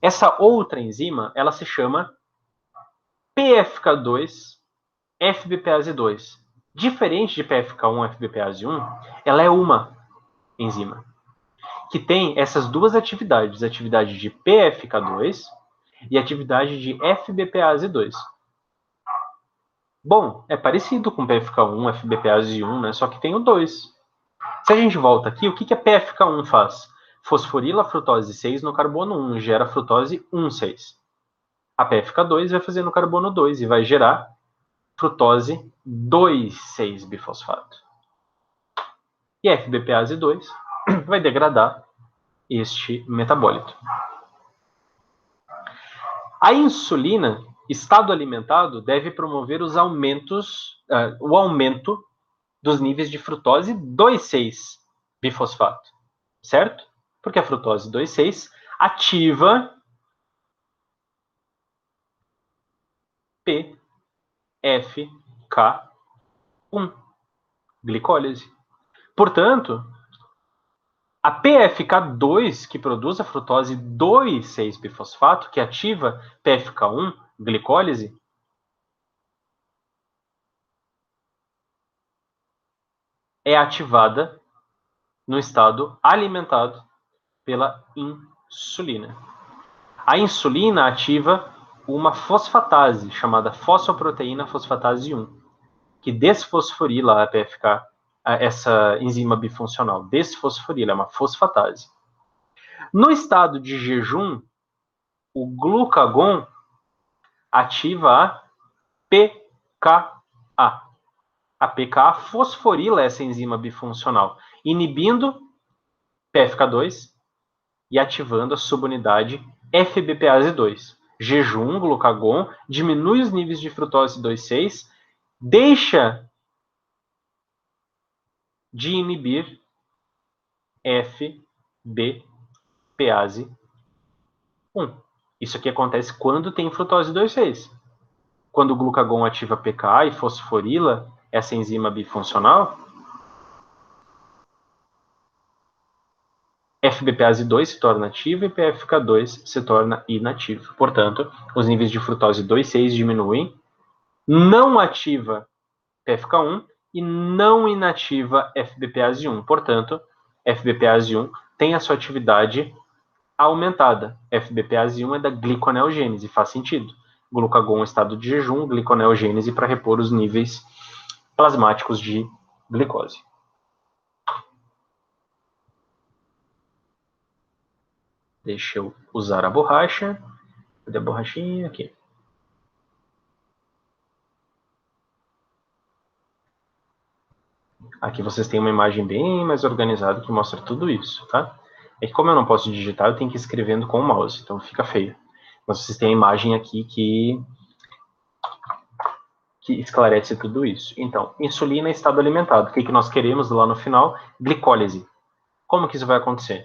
Essa outra enzima, ela se chama PFK2 FBPase2. Diferente de PFK1 FBPase1, ela é uma enzima que tem essas duas atividades, a atividade de PFK2 e a atividade de FBPase2. Bom, é parecido com PFK1, FBPase 1, né? Só que tem o 2. Se a gente volta aqui, o que a PFK1 faz? Fosforila a frutose 6 no carbono 1, gera frutose 1,6. A PFK2 vai fazer no carbono 2 e vai gerar frutose 2,6-bifosfato. E a FBPase 2 vai degradar este metabólito. A insulina, estado alimentado, deve promover o aumento dos níveis de frutose 2,6-bifosfato, certo? Porque a frutose 2,6 ativa PFK1, glicólise. Portanto, a PFK2, que produz a frutose 2,6-bifosfato, que ativa PFK1, glicólise, é ativada no estado alimentado pela insulina. A insulina ativa uma fosfatase, chamada fosfoproteína fosfatase 1, que desfosforila a PFK, essa enzima bifuncional. Desfosforila, é uma fosfatase. No estado de jejum, o glucagon ativa a PKA. A PKA fosforila essa enzima bifuncional, inibindo PFK2 e ativando a subunidade FBPase 2. Jejum, glucagon, diminui os níveis de frutose 2,6, deixa de inibir FBPase 1. Isso aqui acontece quando tem frutose 2,6. Quando o glucagon ativa PKA e fosforila essa enzima bifuncional, FBPase 2 se torna ativo e PFK2 se torna inativo. Portanto, os níveis de frutose 2,6 diminuem, não ativa PFK1 e não inativa FBPase 1. Portanto, FBPase 1 tem a sua atividade aumentada. FBPase 1 é da gliconeogênese, faz sentido. Glucagon estado de jejum, gliconeogênese para repor os níveis plasmáticos de glicose. Deixa eu usar a borracha. Cadê a borrachinha? Aqui. Aqui vocês têm uma imagem bem mais organizada que mostra tudo isso, tá? É que como eu não posso digitar, eu tenho que ir escrevendo com o mouse, então fica feio. Mas vocês têm a imagem aqui que esclarece tudo isso. Então, insulina e estado alimentado. O que nós queremos lá no final? Glicólise. Como que isso vai acontecer?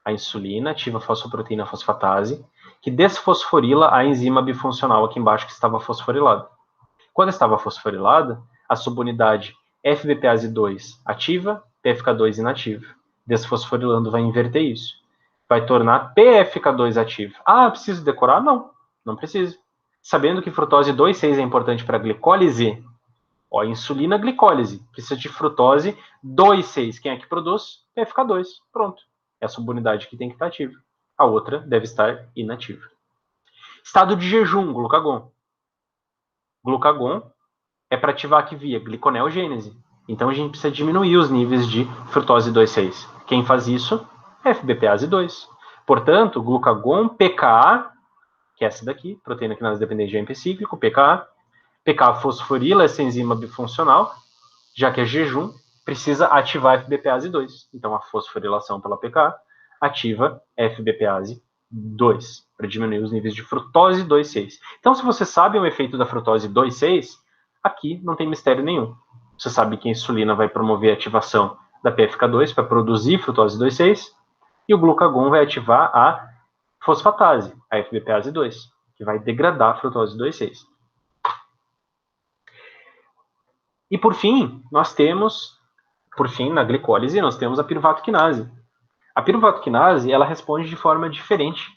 A insulina ativa a fosfoproteína fosfatase, que desfosforila a enzima bifuncional aqui embaixo que estava fosforilada. Quando estava fosforilada, a subunidade FBPase 2 ativa, PFK2 inativa. Desfosforilando vai inverter isso. Vai tornar PFK2 ativo. Ah, preciso decorar? Não, não precisa. Sabendo que frutose 2,6 é importante para a glicólise, ó, insulina, glicólise. Precisa de frutose 2,6. Quem é que produz? PFK2. Pronto. É a subunidade que tem que estar ativa. A outra deve estar inativa. Estado de jejum, glucagon. Glucagon é para ativar que via gliconeogênese. Então a gente precisa diminuir os níveis de frutose 2,6. Quem faz isso? FBPase 2. Portanto, glucagon PKA, que é essa daqui, proteína quinase dependente de AMP cíclico, PKA. PKA fosforila essa enzima bifuncional, já que é jejum, precisa ativar FBPase 2. Então a fosforilação pela PKA ativa FBPase 2, para diminuir os níveis de frutose 2,6. Então, se você sabe o efeito da frutose 2,6, aqui não tem mistério nenhum. Você sabe que a insulina vai promover a ativação da PFK2 para produzir frutose 2,6 e o glucagon vai ativar a fosfatase, a FBPase 2, que vai degradar a frutose 2,6. E por fim, na glicólise, nós temos a piruvato quinase. A piruvato quinase, ela responde de forma diferente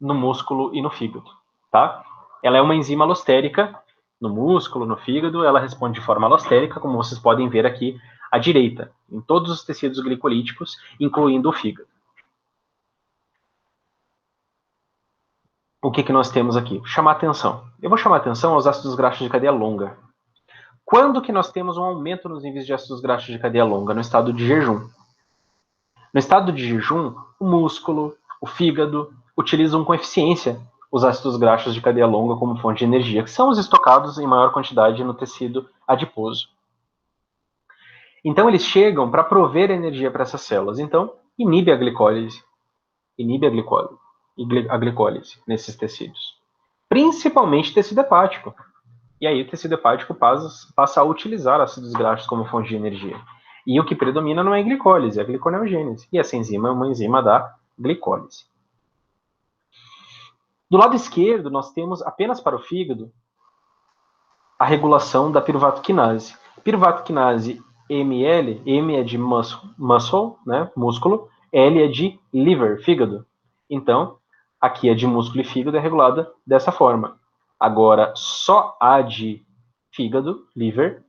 no músculo e no fígado, tá? Ela é uma enzima alostérica no músculo, no fígado, ela responde de forma alostérica, como vocês podem ver aqui à direita, em todos os tecidos glicolíticos, incluindo o fígado. O que nós temos aqui? Chamar atenção. Eu vou chamar atenção aos ácidos graxos de cadeia longa. Quando que nós temos um aumento nos níveis de ácidos graxos de cadeia longa? No estado de jejum. No estado de jejum, o músculo, o fígado, utilizam com eficiência os ácidos graxos de cadeia longa como fonte de energia, que são os estocados em maior quantidade no tecido adiposo. Então, eles chegam para prover energia para essas células. Então, inibe a glicólise nesses tecidos. Principalmente tecido hepático. E aí o tecido hepático passa a utilizar ácidos graxos como fonte de energia. E o que predomina não é a glicólise, é a gliconeogênese. E essa enzima é uma enzima da glicólise. Do lado esquerdo, nós temos apenas para o fígado a regulação da piruvato quinase. Piruvato quinase ML, M é de muscle, né, músculo, L é de liver, fígado. Então, aqui é de músculo e fígado, é regulada dessa forma. Agora, só a de fígado, liver,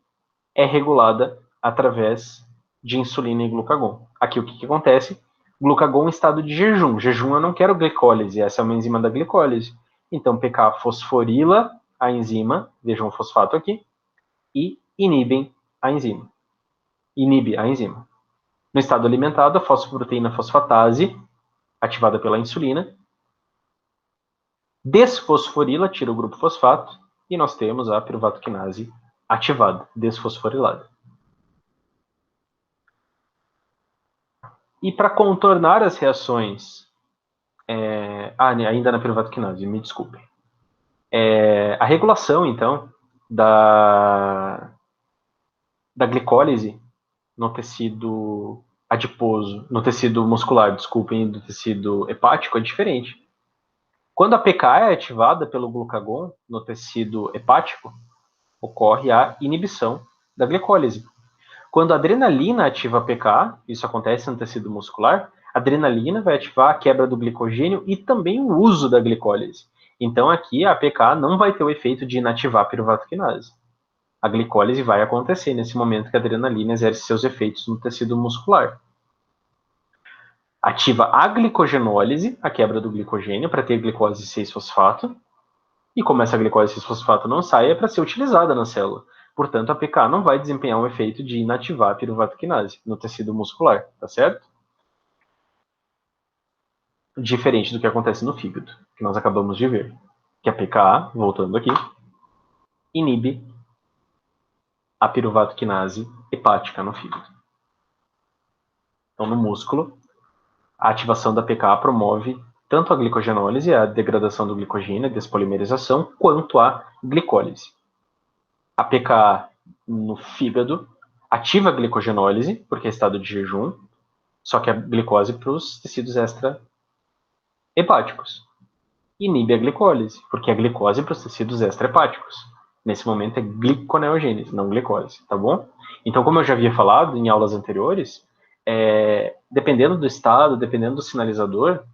é regulada através de insulina e glucagon. Aqui o que acontece? Glucagon em estado de jejum. Jejum eu não quero glicólise, essa é uma enzima da glicólise. Então, PK fosforila a enzima, vejam o fosfato aqui, e inibe a enzima. No estado alimentado, a fosfoproteína fosfatase, ativada pela insulina, desfosforila, tira o grupo fosfato, e nós temos a piruvato quinase ativada, desfosforilada. E para contornar as reações, ainda na piruvato quinase, me desculpe. A regulação, então, da glicólise no tecido adiposo, no tecido muscular, desculpem, do tecido hepático é diferente. Quando a PK é ativada pelo glucagon no tecido hepático, ocorre a inibição da glicólise. Quando a adrenalina ativa a PK, isso acontece no tecido muscular, a adrenalina vai ativar a quebra do glicogênio e também o uso da glicólise. Então aqui a PK não vai ter o efeito de inativar a piruvato quinase. A glicólise vai acontecer nesse momento que a adrenalina exerce seus efeitos no tecido muscular. Ativa a glicogenólise, a quebra do glicogênio, para ter glicose 6-fosfato. E como essa glicose 6-fosfato não sai, é para ser utilizada na célula. Portanto, a PK não vai desempenhar um efeito de inativar a piruvato quinase no tecido muscular, tá certo? Diferente do que acontece no fígado, que nós acabamos de ver. Que a PKA, voltando aqui, inibe a piruvato quinase hepática no fígado. Então, no músculo, a ativação da PKA promove tanto a glicogenólise, a degradação do glicogênio, a despolimerização, quanto a glicólise. A PKA no fígado ativa a glicogenólise, porque é estado de jejum, só que a glicose para os tecidos extra-hepáticos. Inibe a glicólise, porque a glicose para os tecidos extra-hepáticos. Nesse momento é gliconeogênese, não glicose, tá bom? Então, como eu já havia falado em aulas anteriores, dependendo do estado, dependendo do sinalizador,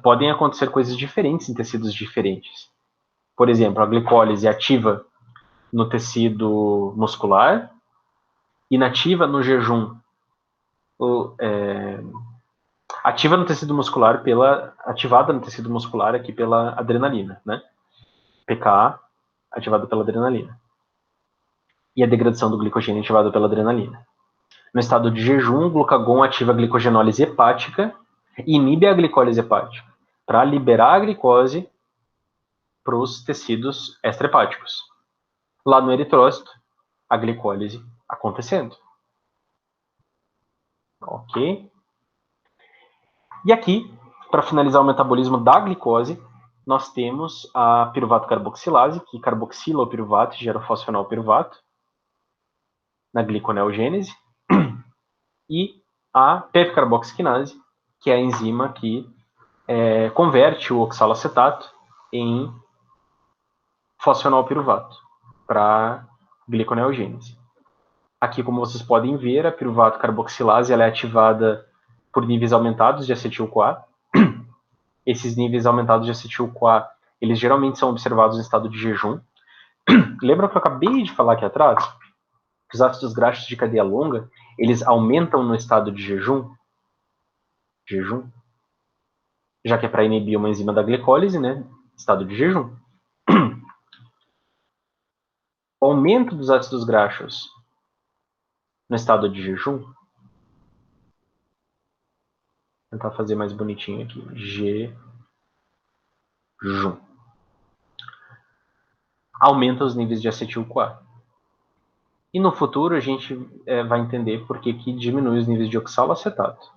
podem acontecer coisas diferentes em tecidos diferentes. Por exemplo, a glicólise ativa no tecido muscular, inativa no jejum, ativada no tecido muscular aqui pela adrenalina, né? PKA ativada pela adrenalina. E a degradação do glicogênio ativada pela adrenalina. No estado de jejum, o glucagon ativa a glicogenólise hepática e inibe a glicólise hepática para liberar a glicose para os tecidos extrahepáticos. Lá no eritrócito, a glicólise acontecendo. Ok? E aqui, para finalizar o metabolismo da glicose, nós temos a piruvato carboxilase, que carboxila o piruvato e gera o fosfenol piruvato na gliconeogênese, e a pepcarboxiquinase, que é a enzima que converte o oxalacetato em fosfenol piruvato para gliconeogênese. Aqui, como vocês podem ver, a piruvato carboxilase ela é ativada por níveis aumentados de acetil-CoA. Esses níveis aumentados de acetil-CoA, eles geralmente são observados em estado de jejum. Lembra que eu acabei de falar aqui atrás? Que os ácidos graxos de cadeia longa, eles aumentam no estado de jejum, já que é para inibir uma enzima da glicólise, né? Estado de jejum. O aumento dos ácidos graxos no estado de jejum, vou tentar fazer mais bonitinho aqui, jejum, aumenta os níveis de acetil-CoA. E no futuro a gente vai entender por que diminui os níveis de oxaloacetato.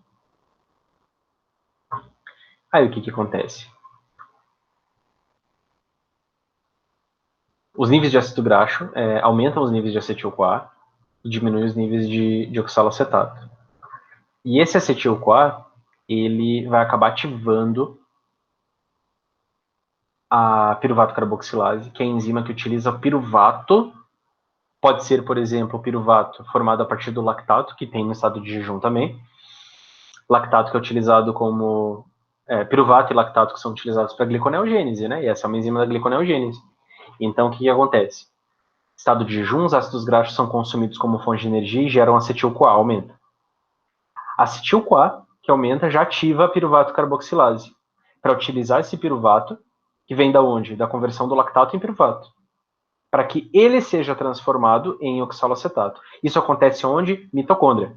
Aí o que acontece? Os níveis de ácido graxo aumentam os níveis de acetil-CoA e diminuem os níveis de oxaloacetato. E esse acetil-CoA, ele vai acabar ativando a piruvato carboxilase, que é a enzima que utiliza o piruvato. Pode ser, por exemplo, o piruvato formado a partir do lactato, que tem no estado de jejum também. Lactato que é utilizado como... piruvato e lactato que são utilizados para gliconeogênese, né? E essa é uma enzima da gliconeogênese. Então, o que acontece? Estado de jejum, os ácidos graxos são consumidos como fonte de energia e geram acetil-CoA, aumenta. Acetil-CoA, que aumenta, já ativa a piruvato carboxilase. Para utilizar esse piruvato, que vem da onde? Da conversão do lactato em piruvato. Para que ele seja transformado em oxaloacetato. Isso acontece onde? Mitocôndria.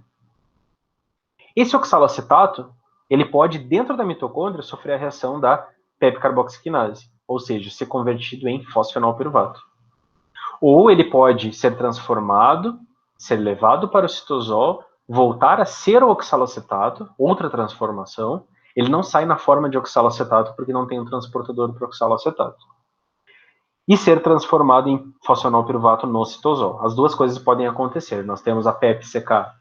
Esse oxaloacetato, ele pode, dentro da mitocôndria, sofrer a reação da pepcarboxiquinase, ou seja, ser convertido em fosfenolpiruvato. Ou ele pode ser transformado, ser levado para o citosol, voltar a ser o oxaloacetato, outra transformação. Ele não sai na forma de oxaloacetato porque não tem um transportador para o oxaloacetato. E ser transformado em fosfenolpiruvato no citosol. As duas coisas podem acontecer. Nós temos a PEP-CK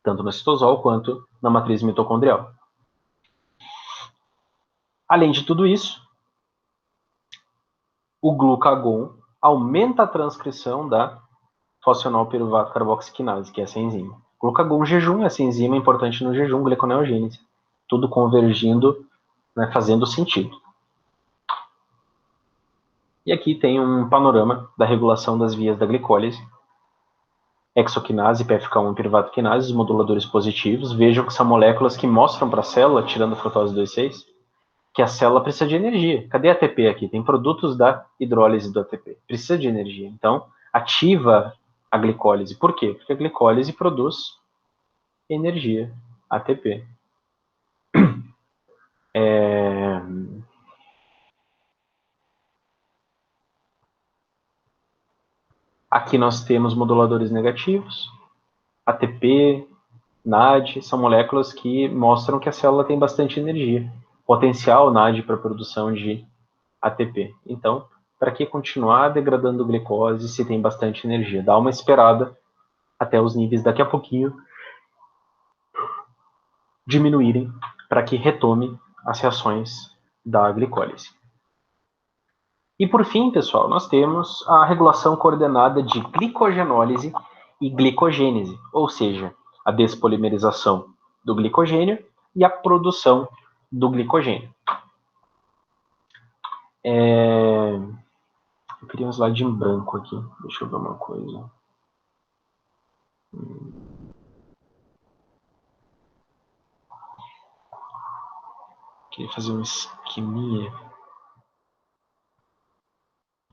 tanto no citosol quanto na matriz mitocondrial. Além de tudo isso, o glucagon aumenta a transcrição da fosfenolpiruvato carboxiquinase, que é essa enzima. Glucagon jejum, essa enzima é importante no jejum, gliconeogênese. Tudo convergindo, né, fazendo sentido. E aqui tem um panorama da regulação das vias da glicólise. Hexoquinase, PFK1 e piruvato quinase, os moduladores positivos. Vejam que são moléculas que mostram para a célula, tirando a frutose 2,6, que a célula precisa de energia. Cadê a ATP aqui? Tem produtos da hidrólise do ATP. Precisa de energia. Então, ativa a glicólise. Por quê? Porque a glicólise produz energia, ATP. Aqui nós temos moduladores negativos, ATP, NAD, são moléculas que mostram que a célula tem bastante energia. Potencial NAD para a produção de ATP. Então, para que continuar degradando glicose se tem bastante energia? Dá uma esperada até os níveis daqui a pouquinho diminuírem para que retome as reações da glicólise. E por fim, pessoal, nós temos a regulação coordenada de glicogenólise e glicogênese, ou seja, a despolimerização do glicogênio e a produção do glicogênio. Eu queria um slide em branco aqui. Deixa eu ver uma coisa. Queria fazer um esqueminha.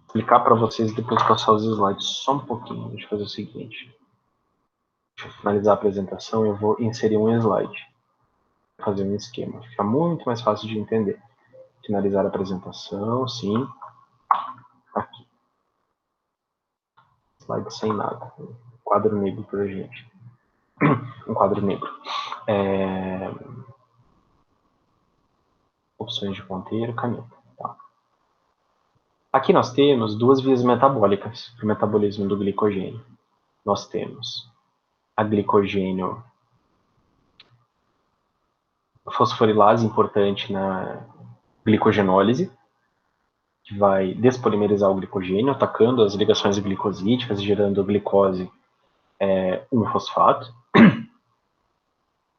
Explicar para vocês depois passar os slides só um pouquinho. Deixa eu fazer o seguinte. Deixa eu finalizar a apresentação e eu vou inserir um slide. Fazer um esquema. Fica muito mais fácil de entender. Finalizar a apresentação, sim. Aqui. Slide sem nada. Quadro negro para gente. Um quadro negro. Opções de ponteiro, caneta. Tá. Aqui nós temos duas vias metabólicas para o metabolismo do glicogênio. Nós temos a glicogênio fosforilase importante na glicogenólise, que vai despolimerizar o glicogênio, atacando as ligações glicosídicas, gerando glicose 1-fosfato.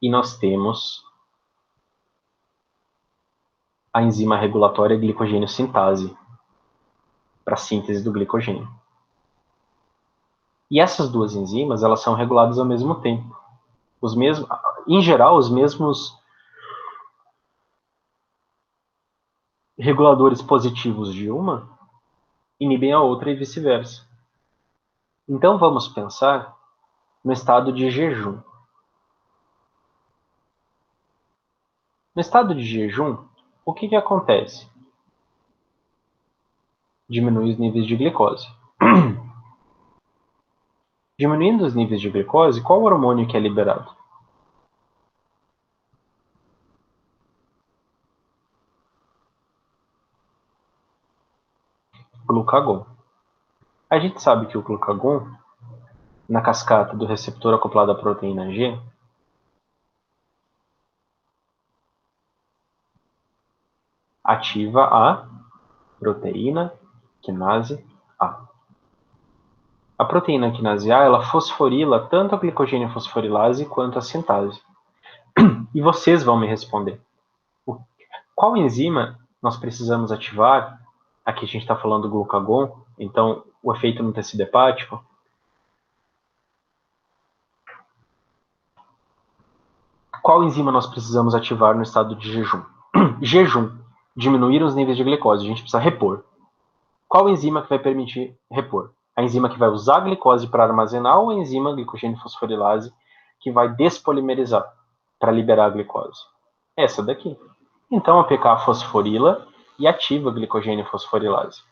E nós temos a enzima regulatória glicogênio sintase, para a síntese do glicogênio. E essas duas enzimas, elas são reguladas ao mesmo tempo. Em geral, os mesmos reguladores positivos de uma inibem a outra e vice-versa. Então vamos pensar no estado de jejum. No estado de jejum, o que acontece? Diminui os níveis de glicose. Diminuindo os níveis de glicose, qual hormônio que é liberado? Glucagon. A gente sabe que o glucagon, na cascata do receptor acoplado à proteína G, ativa a proteína quinase A. A proteína quinase A, ela fosforila tanto a glicogênio fosforilase quanto a sintase. E vocês vão me responder. Qual enzima nós precisamos ativar? Aqui a gente está falando do glucagon, então o efeito no tecido hepático. Qual enzima nós precisamos ativar no estado de jejum? Jejum. Diminuir os níveis de glicose. A gente precisa repor. Qual enzima que vai permitir repor? A enzima que vai usar a glicose para armazenar ou a enzima glicogênio fosforilase que vai despolimerizar para liberar a glicose? Essa daqui. Então a PK fosforila e ativa a glicogênio fosforilase.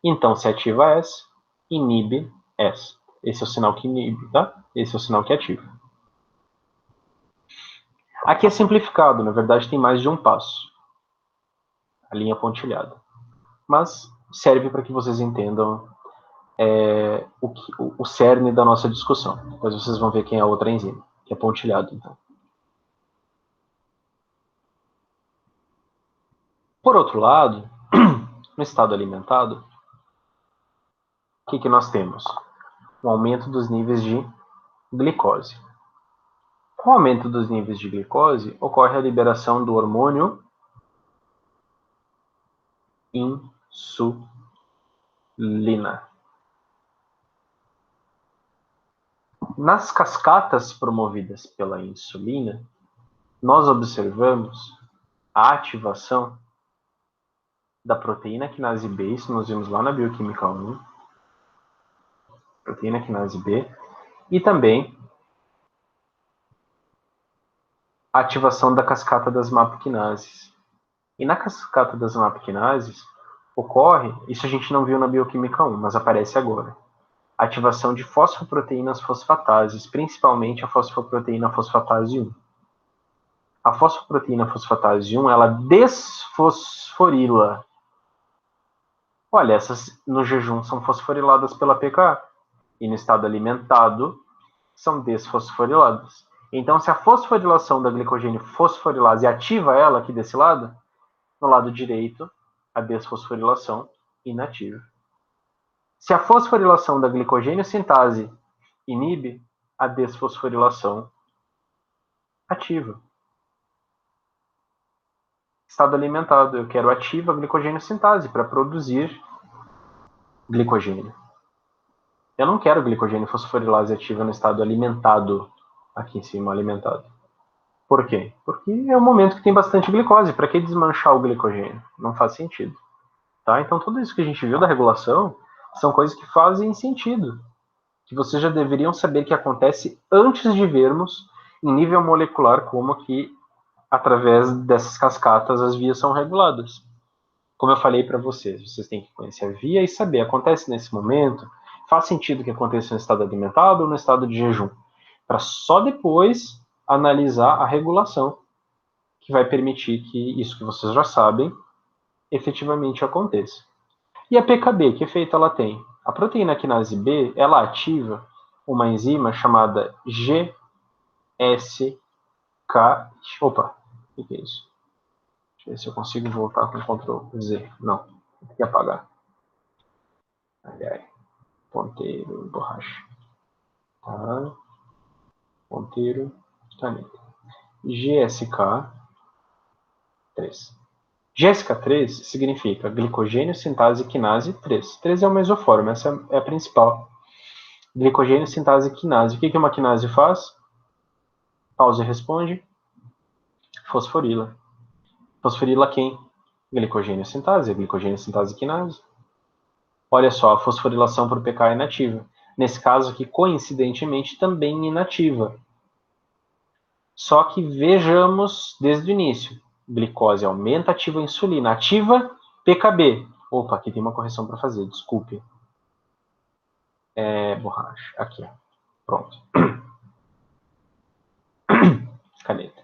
Então se ativa essa, inibe essa. Esse é o sinal que inibe, tá? Esse é o sinal que ativa. Aqui é simplificado, na verdade tem mais de um passo. A linha pontilhada. Mas serve para que vocês entendam o cerne da nossa discussão. Depois vocês vão ver quem é a outra enzima, que é pontilhado, então. Por outro lado, no estado alimentado, o que nós temos? Um aumento dos níveis de glicose. Com o aumento dos níveis de glicose, ocorre a liberação do hormônio insulina. Nas cascatas promovidas pela insulina, nós observamos a ativação da proteína quinase B, isso nós vimos lá na bioquímica 1, proteína quinase B, e também a ativação da cascata das MAP-quinases. E na cascata das MAP-quinases ocorre, isso a gente não viu na bioquímica 1, mas aparece agora, a ativação de fosfoproteínas fosfatases, principalmente a fosfoproteína fosfatase 1. A fosfoproteína fosfatase 1, ela desfosforila. Olha, essas no jejum são fosforiladas pela PK e no estado alimentado são desfosforiladas. Então, se a fosforilação da glicogênio fosforilase ativa ela aqui desse lado, no lado direito, a desfosforilação inativa. Se a fosforilação da glicogênio sintase inibe, a desfosforilação ativa. Estado alimentado, eu quero ativa a glicogênio sintase para produzir glicogênio. Eu não quero glicogênio fosforilase ativa no estado alimentado, aqui em cima, alimentado. Por quê? Porque é um momento que tem bastante glicose. Para que desmanchar o glicogênio? Não faz sentido. Tá? Então, tudo isso que a gente viu da regulação são coisas que fazem sentido. Que vocês já deveriam saber que acontece antes de vermos em nível molecular como que, através dessas cascatas, as vias são reguladas. Como eu falei para vocês têm que conhecer a via e saber, acontece nesse momento, faz sentido que aconteça no estado alimentado ou no estado de jejum, para só depois analisar a regulação, que vai permitir que isso que vocês já sabem efetivamente aconteça. E a PKB, que efeito ela tem? A proteína quinase B, ela ativa uma enzima chamada GSK. Opa, o que é isso? Deixa eu ver se eu consigo voltar com Ctrl Z. Não, tem que apagar. Ai, ai. Ponteiro, borracha. Tá. Ponteiro, caneta. GSK3. GSK3 significa glicogênio sintase quinase 3. 3 é o mesofórmio, essa é a principal. Glicogênio sintase quinase. O que uma quinase faz? Pausa e responde. Fosforila. Fosforila quem? Glicogênio sintase quinase. Olha só, a fosforilação por PK é inativa. Nesse caso aqui, coincidentemente, também inativa. Só que vejamos desde o início. Glicose aumenta, ativa a insulina. Ativa PKB. Opa, aqui tem uma correção para fazer, desculpe. Borracha. Aqui, pronto. Caneta.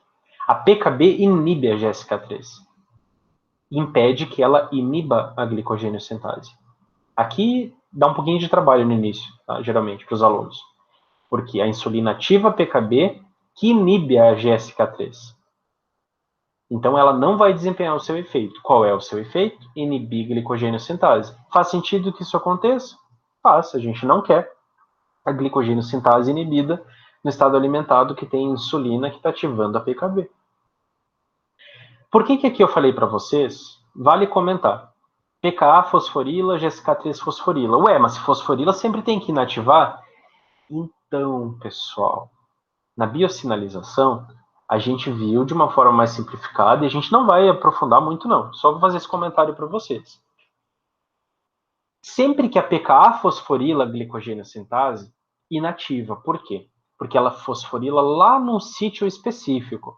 A PKB inibe a GSK3. Impede que ela iniba a glicogênio sintase. Aqui dá um pouquinho de trabalho no início, tá? Geralmente, para os alunos. Porque a insulina ativa a PKB que inibe a GSK3. Então, ela não vai desempenhar o seu efeito. Qual é o seu efeito? Inibir glicogênio sintase. Faz sentido que isso aconteça? Faz, a gente não quer a glicogênio sintase inibida no estado alimentado que tem insulina que está ativando a PKB. Por que aqui eu falei para vocês? Vale comentar. PKA fosforila, GSK3 fosforila. Ué, mas se fosforila sempre tem que inativar? Então, pessoal, na biosinalização, a gente viu de uma forma mais simplificada e a gente não vai aprofundar muito não, só vou fazer esse comentário para vocês. Sempre que a PKA fosforila a glicogênio sintase, inativa. Por quê? Porque ela fosforila lá num sítio específico,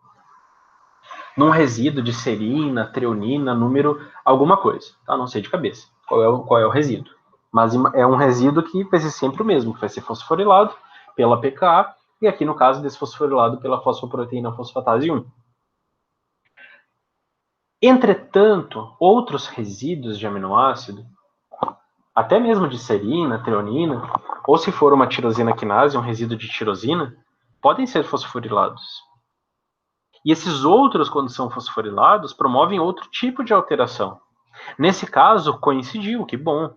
num resíduo de serina, treonina, número alguma coisa, tá? Não sei de cabeça qual é o resíduo, mas é um resíduo que vai ser sempre o mesmo, que vai ser fosforilado pela PKA, e aqui no caso desfosforilado pela fosfoproteína fosfatase 1. Entretanto, outros resíduos de aminoácido, até mesmo de serina, treonina, ou se for uma tirosina quinase, um resíduo de tirosina, podem ser fosforilados. E esses outros, quando são fosforilados, promovem outro tipo de alteração. Nesse caso, coincidiu, que bom.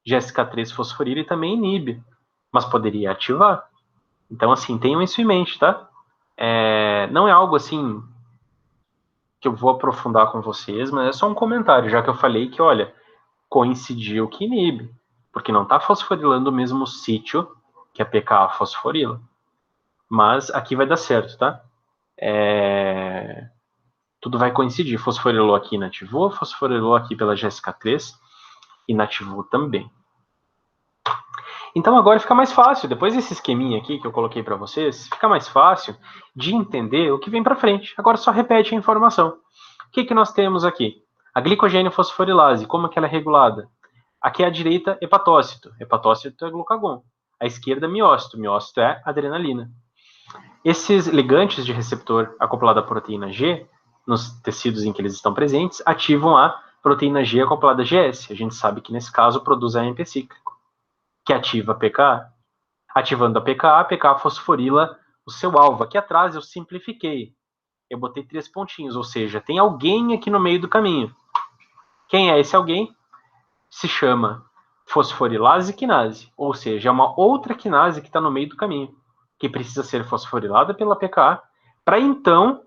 GSK3 fosforila e também inibe, mas poderia ativar. Então, assim, tenham isso em mente, tá? Não é algo, assim, que eu vou aprofundar com vocês, mas é só um comentário, já que eu falei que, olha, coincidiu que inibe, porque não está fosforilando o mesmo sítio que a PKA fosforila. Mas aqui vai dar certo, tá? Tudo vai coincidir. Fosforilou aqui, inativou. Fosforilou aqui pela GSK3, inativou também. Então agora fica mais fácil, depois desse esqueminha aqui que eu coloquei para vocês, fica mais fácil de entender o que vem para frente. Agora só repete a informação. O que nós temos aqui? A glicogênio fosforilase, como que ela é regulada? Aqui à direita, hepatócito. Hepatócito é glucagon. À esquerda, miócito. Miócito é adrenalina. Esses ligantes de receptor acoplado à proteína G, nos tecidos em que eles estão presentes, ativam a proteína G acoplada a GS. A gente sabe que nesse caso produz AMP cíclico, que ativa a PKA. Ativando a PKA fosforila o seu alvo. Aqui atrás eu simplifiquei. Eu botei 3 pontinhos, ou seja, tem alguém aqui no meio do caminho. Quem é esse alguém? Se chama fosforilase quinase, ou seja, é uma outra quinase que está no meio do caminho, que precisa ser fosforilada pela PKA, para então,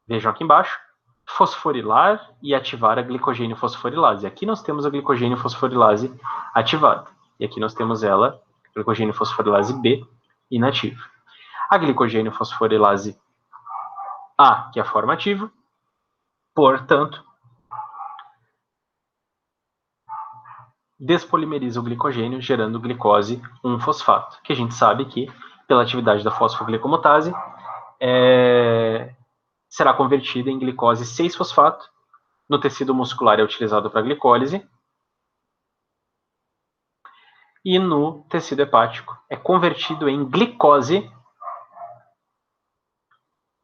vejam aqui embaixo, fosforilar e ativar a glicogênio fosforilase. Aqui nós temos a glicogênio fosforilase ativada. E aqui nós temos ela, glicogênio fosforilase B, inativa. A glicogênio fosforilase A, que é a forma ativa, portanto, despolimeriza o glicogênio, gerando glicose 1-fosfato, que a gente sabe que, pela atividade da fosfoglicomutase, será convertida em glicose 6-fosfato. No tecido muscular é utilizado para glicólise. E no tecido hepático é convertido em glicose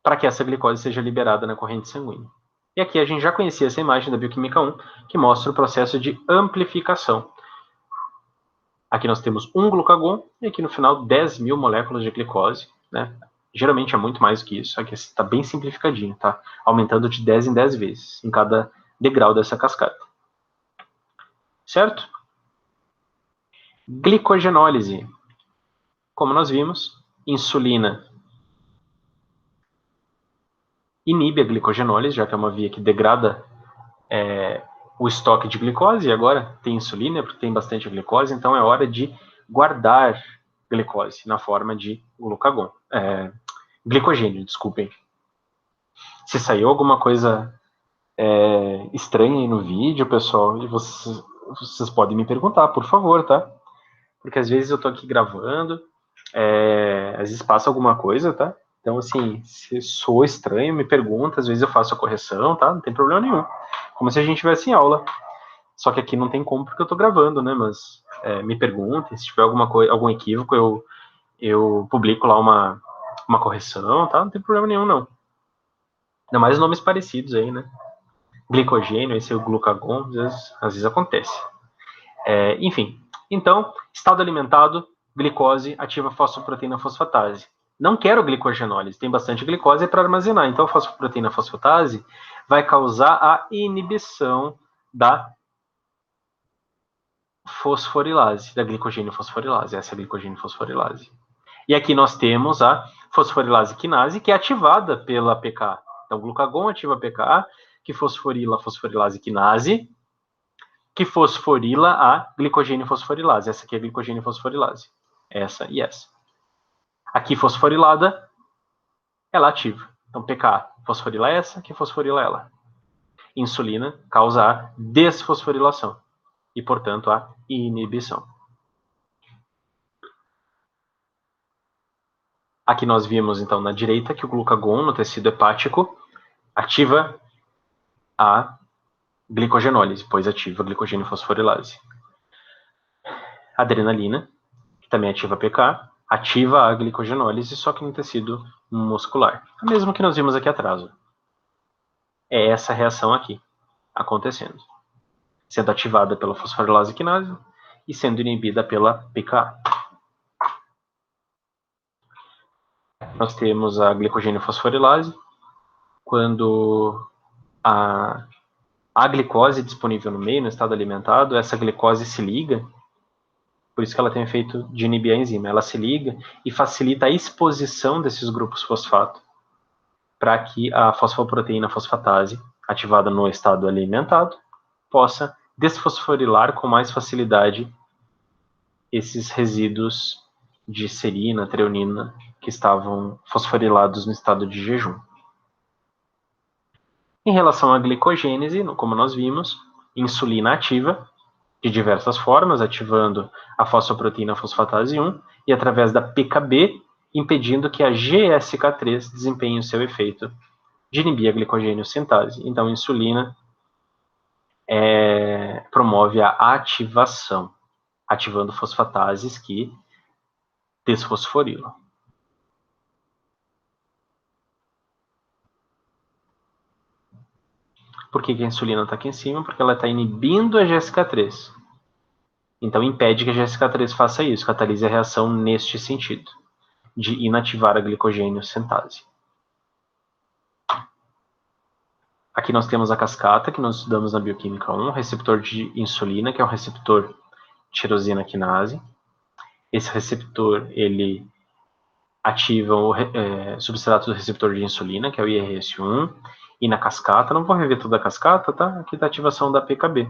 para que essa glicose seja liberada na corrente sanguínea. E aqui a gente já conhecia essa imagem da bioquímica 1, que mostra o processo de amplificação. Aqui nós temos um glucagon e aqui no final 10.000 moléculas de glicose, né? Geralmente é muito mais do que isso, aqui está bem simplificadinho, tá? Aumentando de 10 em 10 vezes em cada degrau dessa cascata. Certo? Glicogenólise. Como nós vimos, insulina inibe a glicogenólise, já que é uma via que degrada o estoque de glicose, e agora tem insulina, porque tem bastante glicose, então é hora de guardar glicose na forma de glicogênio, desculpem. Se saiu alguma coisa estranha aí no vídeo, pessoal, vocês podem me perguntar, por favor, tá? porque às vezes eu tô aqui gravando, às vezes passa alguma coisa, tá? Então, assim, se sou estranho, me pergunta, às vezes eu faço a correção, tá? Não tem problema nenhum. Como se a gente estivesse em aula. Só que aqui não tem como porque eu tô gravando, né? Mas me perguntem, se tiver algum equívoco, eu publico lá uma correção, tá? Não tem problema nenhum, não. Ainda mais nomes parecidos aí, né? Glicogênio, esse é o glucagon, às vezes acontece. Enfim, então, estado alimentado, glicose ativa fosfoproteína fosfatase. Não quero glicogenólise, tem bastante glicose para armazenar. Então, a fosfoproteína fosfatase vai causar a inibição da fosforilase, da glicogênio fosforilase. Essa é a glicogênio fosforilase. E aqui nós temos a fosforilase quinase, que é ativada pela PKA. Então, o glucagon ativa a PKA, que fosforila a fosforilase quinase, que fosforila a glicogênio fosforilase. Essa aqui é a glicogênio fosforilase. Essa e essa. Aqui, fosforilada, ela ativa. Então, PKA fosforila essa, que fosforila ela. Insulina causa a desfosforilação e, portanto, a inibição. Aqui nós vimos, então, na direita, que o glucagon no tecido hepático ativa a glicogenólise, pois ativa a glicogênio fosforilase. Adrenalina, que também ativa a PK, ativa a glicogenólise, só que no tecido muscular. O mesmo que nós vimos aqui atrás. É essa reação aqui acontecendo. Sendo ativada pela fosforilase quinase e sendo inibida pela PK. Nós temos a glicogênio fosforilase, quando a glicose disponível no meio, no estado alimentado, essa glicose se liga, por isso que ela tem efeito de inibir a enzima, ela se liga e facilita a exposição desses grupos fosfato, para que a fosfoproteína fosfatase, ativada no estado alimentado, possa desfosforilar com mais facilidade esses resíduos de serina, treonina, que estavam fosforilados no estado de jejum. Em relação à glicogênese, como nós vimos, insulina ativa, de diversas formas, ativando a fosfoproteína fosfatase 1 e através da PKB, impedindo que a GSK3 desempenhe o seu efeito de inibir a glicogênio sintase. Então, a insulina promove a ativação, ativando fosfatases que desfosforilam. Por que a insulina está aqui em cima? Porque ela está inibindo a GSK3. Então, impede que a GSK3 faça isso, catalise a reação neste sentido, de inativar a glicogênio sintase. Aqui nós temos a cascata, que nós estudamos na bioquímica 1, receptor de insulina, que é o receptor tirosina quinase. Esse receptor, ele ativa o substrato do receptor de insulina, que é o IRS1, e na cascata, não vou rever toda a cascata, tá? Aqui está a ativação da PKB.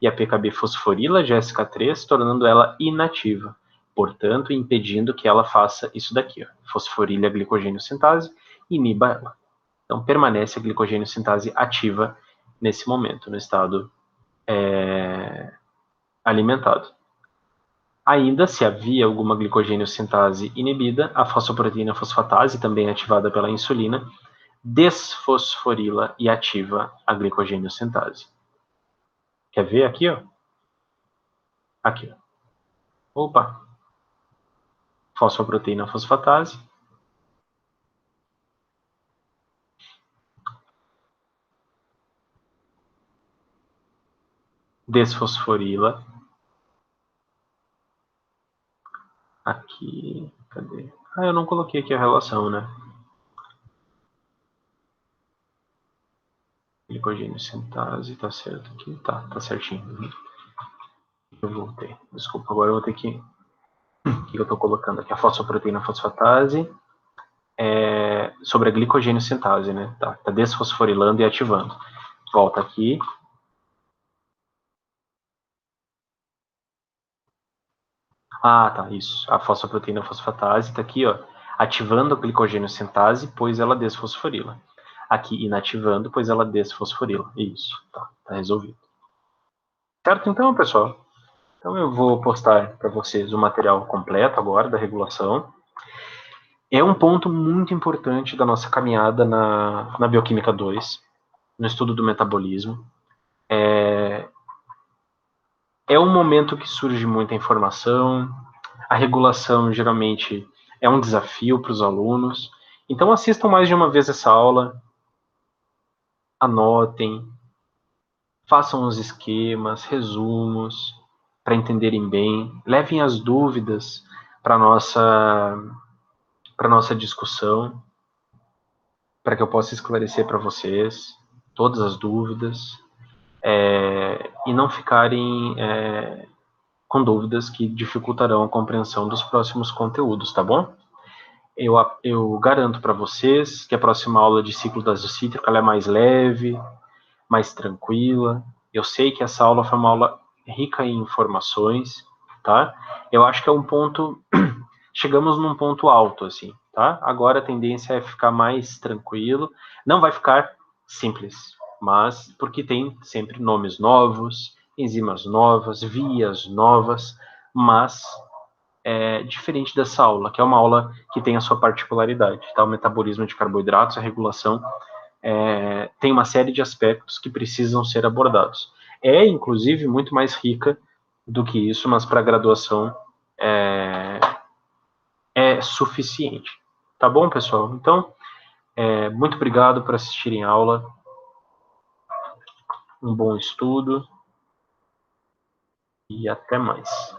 E a PKB fosforila a GSK3, tornando ela inativa, portanto, impedindo que ela faça isso daqui, ó, fosforile a glicogênio sintase e iniba ela. Então, permanece a glicogênio sintase ativa nesse momento, no estado alimentado. Ainda, se havia alguma glicogênio sintase inibida, a fosfoproteína fosfatase, também ativada pela insulina, desfosforila e ativa a glicogênio sintase. Quer ver aqui, ó? Aqui, ó. Opa! Fosfoproteína fosfatase. Desfosforila. Aqui, cadê? Ah, eu não coloquei aqui a relação, né? Glicogênio sintase, tá certo aqui? Tá certinho. Eu voltei. Desculpa, agora eu vou ter que... O que eu tô colocando aqui? A fosfoproteína fosfatase sobre a glicogênio sintase, né? Tá desfosforilando e ativando. Volta aqui. Ah, tá, isso. A fosfoproteína fosfatase tá aqui, ó, ativando a glicogênio sintase, pois ela desfosforila. Aqui, inativando, pois ela desfosforila. Isso, tá resolvido. Certo, então, pessoal? Então eu vou postar para vocês o material completo agora da regulação. É um ponto muito importante da nossa caminhada na Bioquímica 2, no estudo do metabolismo. É um momento que surge muita informação, a regulação geralmente é um desafio para os alunos, então assistam mais de uma vez essa aula, anotem, façam os esquemas, resumos, para entenderem bem, levem as dúvidas para nossa discussão, para que eu possa esclarecer para vocês todas as dúvidas, e não ficarem com dúvidas que dificultarão a compreensão dos próximos conteúdos, tá bom? Eu garanto para vocês que a próxima aula de ciclo da ácido cítrico ela é mais leve, mais tranquila. Eu sei que essa aula foi uma aula rica em informações, tá? Eu acho que é um ponto, chegamos num ponto alto, assim, tá? Agora a tendência é ficar mais tranquilo, não vai ficar simples, mas porque tem sempre nomes novos, enzimas novas, vias novas, mas é diferente dessa aula, que é uma aula que tem a sua particularidade, tá? O metabolismo de carboidratos, a regulação tem uma série de aspectos que precisam ser abordados. É, inclusive, muito mais rica do que isso, mas para a graduação é suficiente. Tá bom, pessoal? Então, muito obrigado por assistirem a aula. Um bom estudo e até mais.